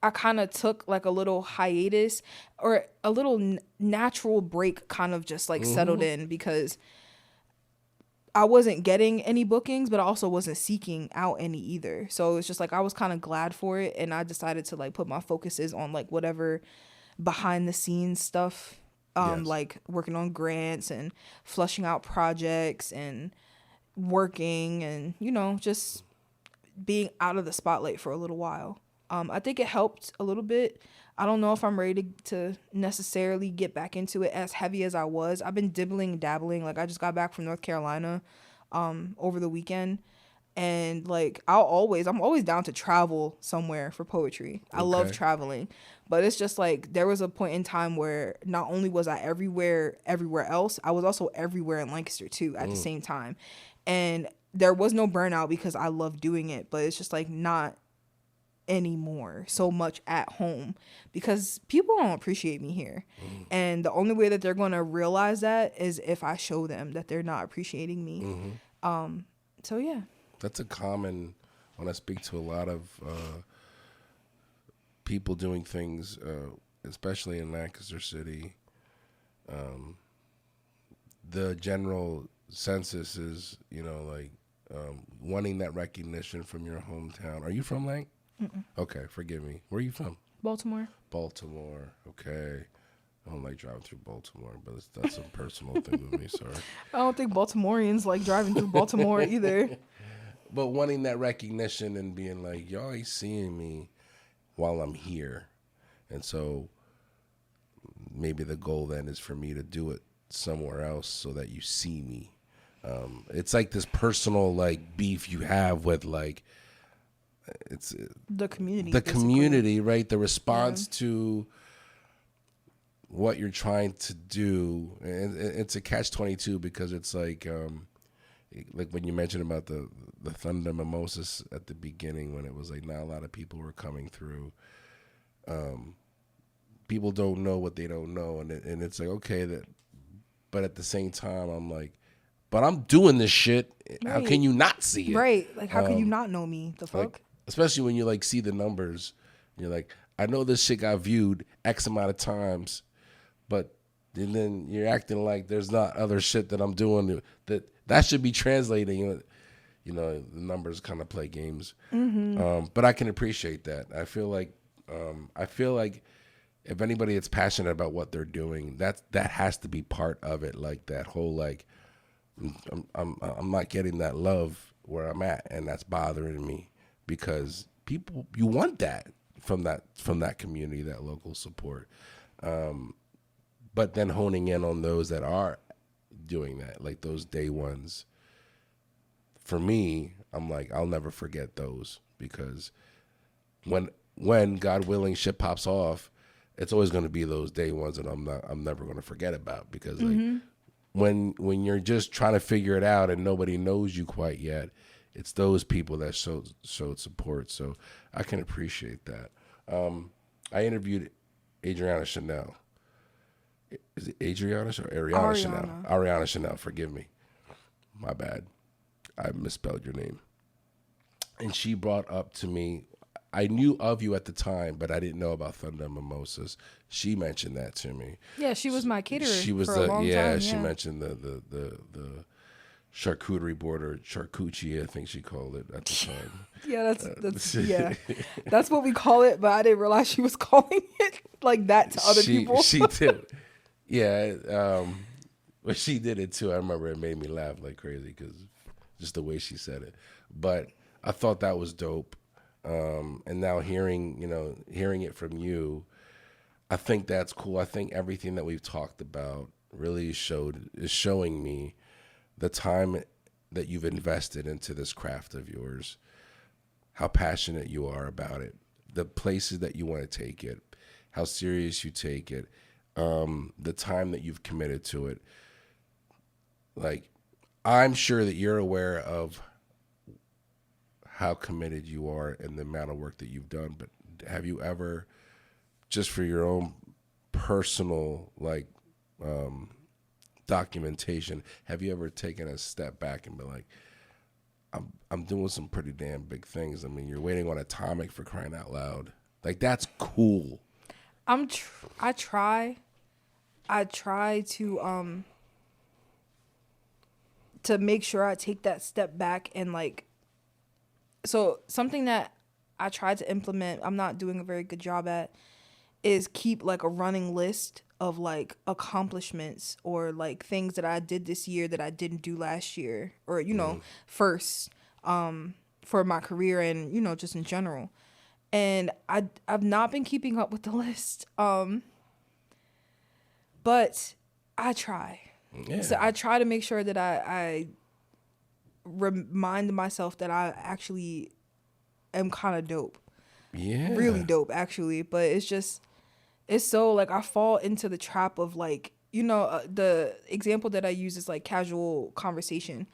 I kind of took like a little hiatus or a little natural break, kind of just like settled in, because I wasn't getting any bookings, but I also wasn't seeking out any either. So it's just like I was kind of glad for it, and I decided to like put my focuses on like whatever behind the scenes stuff, like working on grants and flushing out projects and working and, you know, just being out of the spotlight for a little while. I think it helped a little bit. I don't know if I'm ready to necessarily get back into it as heavy as I was. I've been dabbling. Like I just got back from North Carolina over the weekend. And like I'm always down to travel somewhere for poetry. I love traveling. But it's just like there was a point in time where not only was I everywhere else, I was also everywhere in Lancaster too at the same time. And there was no burnout because I love doing it, but it's just like not anymore so much at home because people don't appreciate me here. And the only way that they're going to realize that is if I show them that they're not appreciating me. So yeah. That's a common, when I speak to a lot of people doing things, especially in Lancaster City, the general census is, you know, like wanting that recognition from your hometown. Are you from Lanc? Mm-mm. Okay, forgive me. Where are you from? Baltimore. Baltimore, okay. I don't like driving through Baltimore, but that's a personal thing with me, sorry. I don't think Baltimoreans like driving through Baltimore either. But wanting that recognition and being like, y'all ain't seeing me while I'm here. And so maybe the goal then is for me to do it somewhere else so that you see me. It's like this personal like beef you have with like, it's the community. The community, right? The response to what you're trying to do. And it's a catch-22 because it's like when you mentioned about the Thunda Mimosas at the beginning, when it was like not a lot of people were coming through. People don't know what they don't know, and it's like, okay, that, but at the same time, I'm like, but I'm doing this shit. Right. How can you not see it? Right. Like, how can you not know me? The fuck? Like, especially when you like see the numbers, you're like, I know this shit got viewed X amount of times, but and then you're acting like there's not other shit that I'm doing that should be translating. You know, the numbers kind of play games. But I can appreciate that. I feel like if anybody is passionate about what they're doing, that has to be part of it. Like that whole like, I'm not getting that love where I'm at, and that's bothering me because people, you want that from that community, that local support. But then honing in on those that are doing that, like those day ones. For me, I'm like, I'll never forget those because when God willing shit pops off, it's always going to be those day ones that I'm never going to forget about because like when you're just trying to figure it out and nobody knows you quite yet, it's those people that showed support. So I can appreciate that. I interviewed Adriana Chanel. Is it Adriana or Ariana Chanel? Ariana Chanel, forgive me. My bad. I misspelled your name. And she brought up to me, I knew of you at the time, but I didn't know about Thunda Mimosas. She mentioned that to me. Yeah, she was my caterer. She was for a long time. Yeah, she mentioned the charcuterie board, or charcuterie, I think she called it at the time. Yeah, that's yeah. That's what we call it, but I didn't realize she was calling it like that to other people. She did. Yeah, but she did it too. I remember it made me laugh like crazy because just the way she said it. But I thought that was dope. And now hearing it from you, I think that's cool. I think everything that we've talked about really is showing me the time that you've invested into this craft of yours, how passionate you are about it, the places that you want to take it, how serious you take it, the time that you've committed to it. Like, I'm sure that you're aware of how committed you are and the amount of work that you've done, but have you ever, just for your own personal like documentation, have you ever taken a step back and been like, I'm doing some pretty damn big things. I mean, you're waiting on Atomic, for crying out loud. Like, that's cool. I try to make sure I take that step back and like, so something that I tried to implement, I'm not doing a very good job at, is keep like a running list of like accomplishments or like things that I did this year that I didn't do last year, or first for my career and just in general. And I've not been keeping up with the list, but I try. Yeah. So I try to make sure that I remind myself that I actually am kind of dope. Yeah, really dope actually. But it's so like I fall into the trap of like the example that I use is like casual conversation.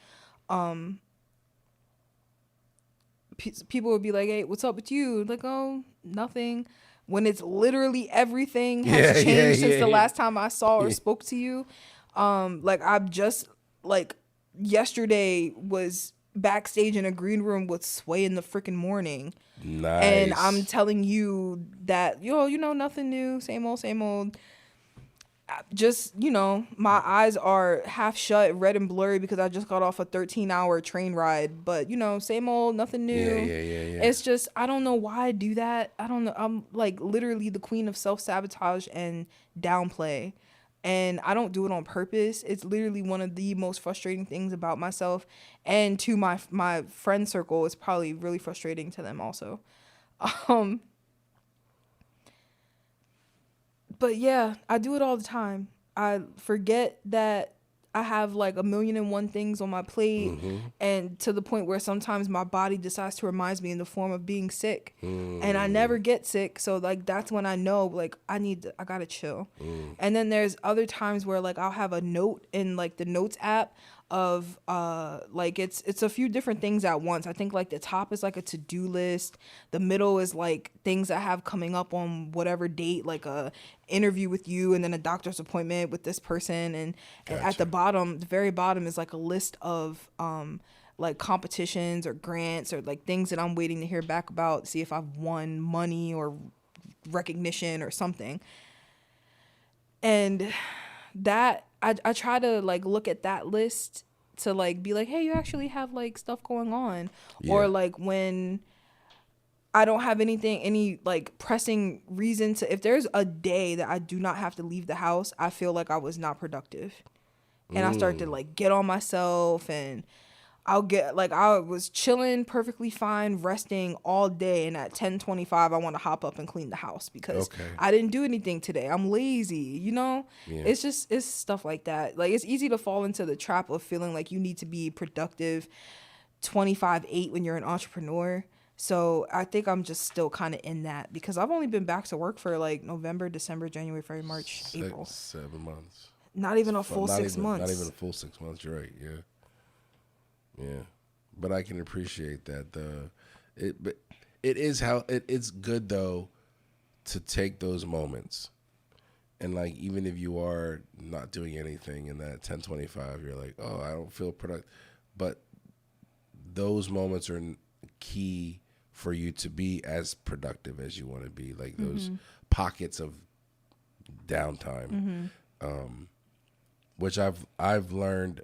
People would be like, "Hey, what's up with you?" Like, "Oh, nothing." When it's literally everything has changed since the last time I saw or spoke to you. Like I've just like yesterday was backstage in a green room with Sway in the freaking morning. Nice. And I'm telling you that, nothing new, same old. Just, my eyes are half shut, red and blurry because I just got off a 13-hour train ride. But, same old, nothing new. Yeah. It's just, I don't know why I do that. I don't know. I'm like literally the queen of self-sabotage and downplay. And I don't do it on purpose. It's literally one of the most frustrating things about myself. And to my friend circle, it's probably really frustrating to them also. But yeah, I do it all the time. I forget that I have like 1,000,001 things on my plate, and to the point where sometimes my body decides to remind me in the form of being sick, and I never get sick. So like that's when I know like I gotta chill. And then there's other times where like I'll have a note in like the notes app of like it's a few different things at once. I think like the top is like a to-do list, the middle is like things I have coming up on whatever date, like a interview with you and then a doctor's appointment with this person, and at the very bottom is like a list of like competitions or grants or like things that I'm waiting to hear back about, see if I've won money or recognition or something. And that I try to like look at that list to like be like, hey, you actually have like stuff going on. Yeah. Or like when I don't have any like pressing reason to, if there's a day that I do not have to leave the house, I feel like I was not productive. And I start to like get on myself, and I'll get like, I was chilling perfectly fine, resting all day, and at 10:25 I want to hop up and clean the house because I didn't do anything today. I'm lazy, Yeah. It's stuff like that. Like it's easy to fall into the trap of feeling like you need to be productive 25/8 when you're an entrepreneur. So I think I'm just still kind of in that because I've only been back to work for like November, December, January, February, March, April. 7 months. Not even a full 6 months. Not even a full 6 months. You're right. Yeah. Yeah, but I can appreciate that. But it is how it's good though to take those moments, and like even if you are not doing anything in that 10:25, you're like, oh, I don't feel productive, but those moments are key for you to be as productive as you want to be. Like those pockets of downtime, which I've learned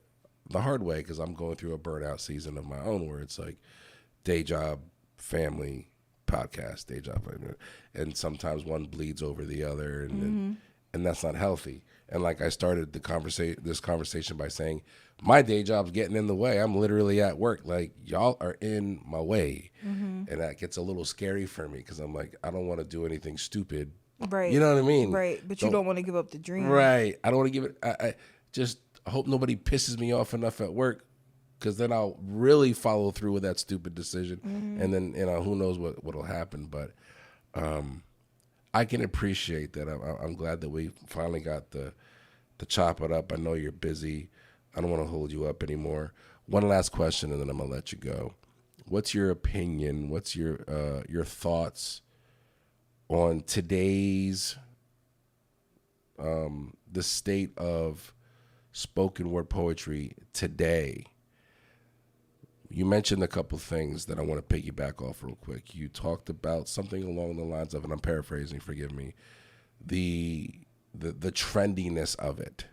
the hard way because I'm going through a burnout season of my own where it's like day job, family, podcast, day job, and sometimes one bleeds over the other, and that's not healthy. And like I started this conversation by saying my day job's getting in the way. I'm literally at work, like y'all are in my way, and that gets a little scary for me because I'm like, I don't want to do anything stupid, right? You know what I mean, right? But you don't want to give up the dream, right? I don't want to give it. I just hope nobody pisses me off enough at work, because then I'll really follow through with that stupid decision, and then who knows what'll happen. But I can appreciate that. I'm glad that we finally got the chop it up. I know you're busy. I don't want to hold you up anymore. One last question, and then I'm gonna let you go. what's your opinion? What's your thoughts on today's the state of spoken word poetry today? You mentioned a couple things that I want to piggyback off real quick. You talked about something along the lines of, and I'm paraphrasing, forgive me, the trendiness of it,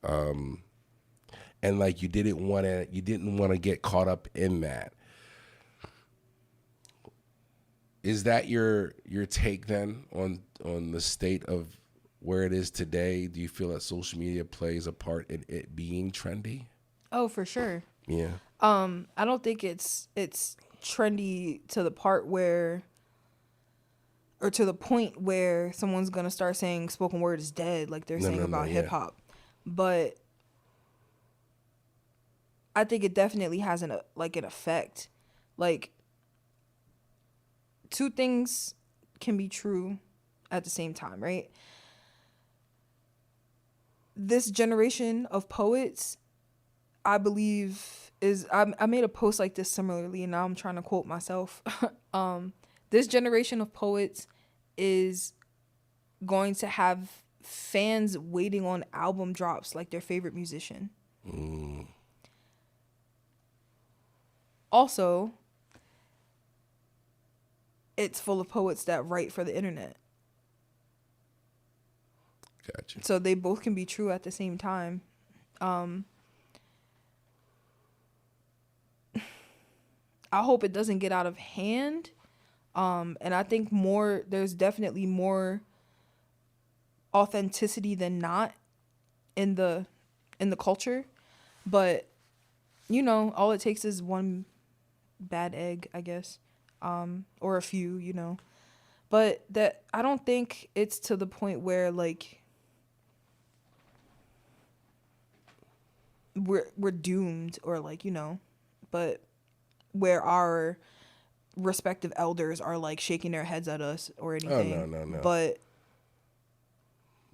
and like you didn't want to get caught up in that. Is that your take then on the state of where it is today? Do you feel that social media plays a part in it being trendy? Oh, for sure. Yeah. I don't think it's trendy to the part where, or to the point where someone's gonna start saying spoken word is dead, like they're saying about hip hop. But I think it definitely has an effect. Like, two things can be true at the same time, right? This generation of poets, I believe, I made a post like this similarly, and now I'm trying to quote myself. This generation of poets is going to have fans waiting on album drops like their favorite musician. Also, it's full of poets that write for the internet. Gotcha. So they both can be true at the same time. I hope it doesn't get out of hand. And I think there's definitely more authenticity than not in the culture. But, all it takes is one bad egg, I guess. Or a few, But that, I don't think it's to the point where, like, we're doomed, or, like, but where our respective elders are like shaking their heads at us or anything. Oh, no. But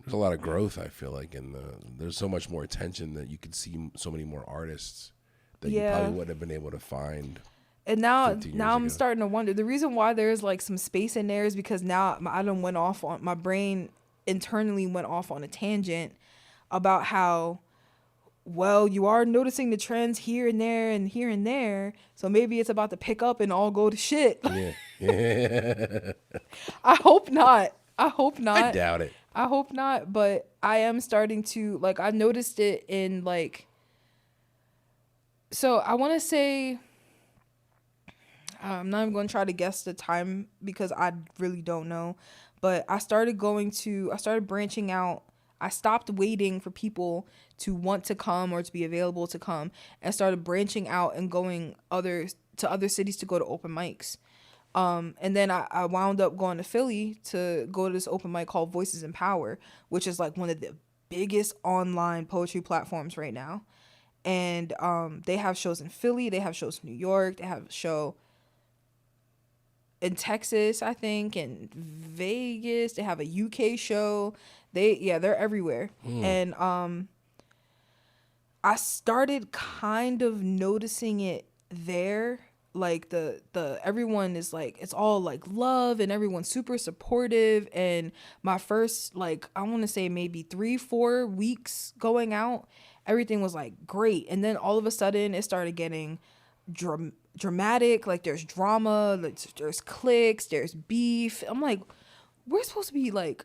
there's a lot of growth, I feel like, there's so much more attention that you could see so many more artists that you probably wouldn't have been able to find. And now I'm starting to wonder. The reason why there's like some space in there is because now my brain internally went off on a tangent about how, well, you are noticing the trends here and there and here and there. So maybe it's about to pick up and all go to shit. Yeah. I hope not. I doubt it. I hope not. But I am starting to, like, I noticed it in, like, so I want to say, I'm not even going to try to guess the time because I really don't know. But I started branching out. I stopped waiting for people to want to come or to be available to come, and started branching out and going to other cities to go to open mics. And then I wound up going to Philly to go to this open mic called Voices in Power, which is like one of the biggest online poetry platforms right now. And they have shows in Philly, they have shows in New York, they have a show in Texas, I think, and Vegas. They have a UK show. They're everywhere. And I started kind of noticing it there. Like the everyone is like, it's all like love and everyone's super supportive. And my first, like, I want to say maybe 3-4 weeks going out, everything was like great. And then all of a sudden it started getting dramatic. Like there's drama, like there's cliques, there's beef. I'm like, we're supposed to be like,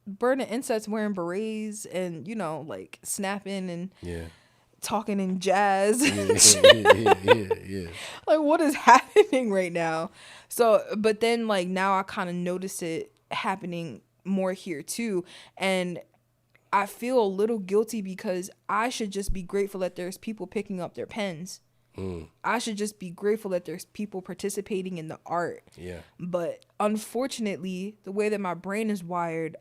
burning incense, wearing berets, and like snapping and talking in jazz. Yeah. Like, what is happening right now? So, but then like now I kind of notice it happening more here too, and I feel a little guilty because I should just be grateful that there's people picking up their pens. I should just be grateful that there's people participating in the art. Yeah. But unfortunately, the way that my brain is wired,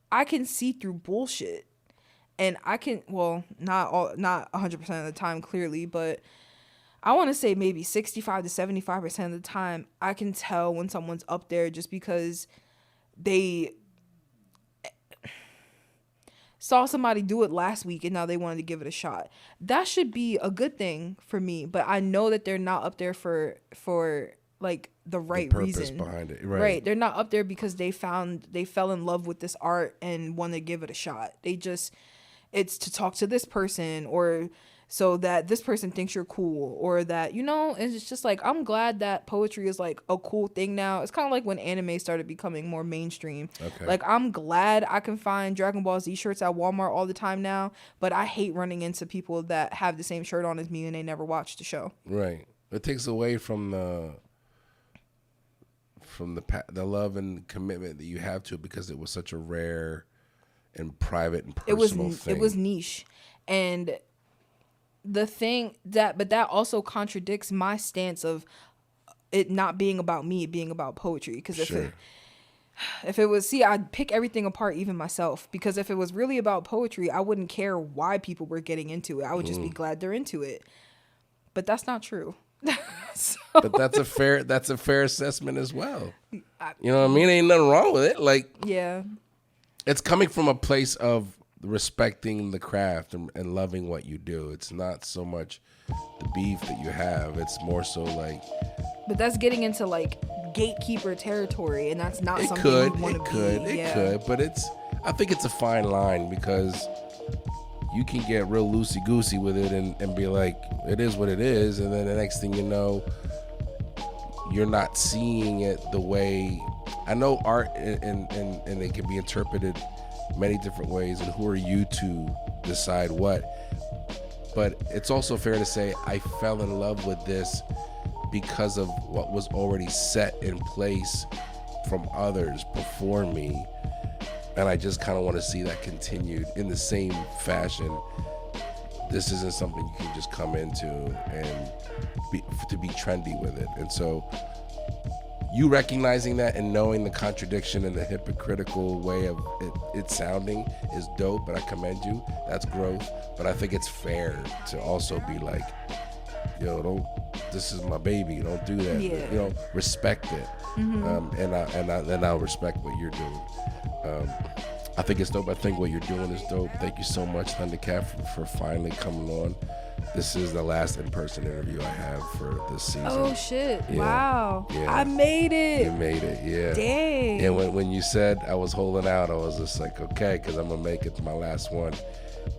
I can see through bullshit. And I can, well, not 100% of the time, clearly, but I want to say maybe 65 to 75% of the time, I can tell when someone's up there just because they saw somebody do it last week and now they wanted to give it a shot. That should be a good thing for me, but I know that they're not up there for like the right reason behind it. Right. They're not up there because they fell in love with this art and want to give it a shot. It's to talk to this person, or so that this person thinks you're cool, or that, it's just like, I'm glad that poetry is like a cool thing now. It's kind of like when anime started becoming more mainstream. Okay. Like, I'm glad I can find Dragon Ball Z shirts at Walmart all the time now, but I hate running into people that have the same shirt on as me and they never watched the show. Right. It takes away from the love and commitment that you have to it, because it was such a rare and private and personal thing. It was niche. And the thing that also contradicts my stance of it not being about me, it being about poetry. Because if it was, I'd pick everything apart, even myself. Because if it was really about poetry, I wouldn't care why people were getting into it. I would just be glad they're into it. But that's not true. But that's a fair assessment as well. You know what I mean? Ain't nothing wrong with it. Like, yeah, it's coming from a place of respecting the craft and loving what you do. It's not so much the beef that you have. It's more so like. But that's getting into like gatekeeper territory, and that's not something you want to be. It could, but I think it's a fine line, because you can get real loosey-goosey with it and be like, it is what it is, and then the next thing you know, you're not seeing it the way. I know art and it can be interpreted many different ways, and who are you to decide what? But it's also fair to say I fell in love with this because of what was already set in place from others before me. And I just kind of want to see that continued in the same fashion. This isn't something you can just come into and to be trendy with it. And so you recognizing that and knowing the contradiction and the hypocritical way of it sounding is dope, and I commend you. That's growth. But I think it's fair to also be like, this is my baby. Don't do that. Yeah. Respect it. Mm-hmm. And I'll respect what you're doing. I think it's dope. I think what you're doing is dope. Thank you so much, Thunda Khatt, for finally coming on. This is the last in-person interview I have for this season. Oh, shit. Yeah. Wow. Yeah. I made it. You made it, yeah. Dang. And when you said I was holding out, I was just like, okay, because I'm going to make it to my last one.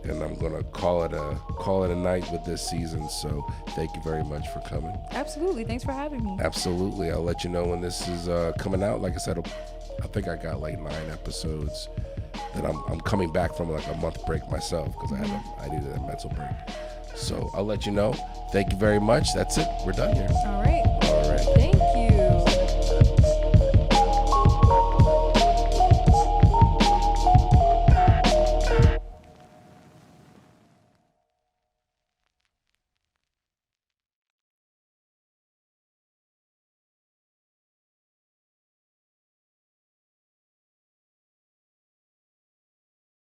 And I'm going to call it a night with this season. So thank you very much for coming. Absolutely. Thanks for having me. Absolutely. I'll let you know when this is coming out. Like I said, I think I got like 9 episodes that I'm coming back from like a month break myself, because I needed a mental break. So I'll let you know. Thank you very much. That's it. We're done here. All right. All right. Thanks.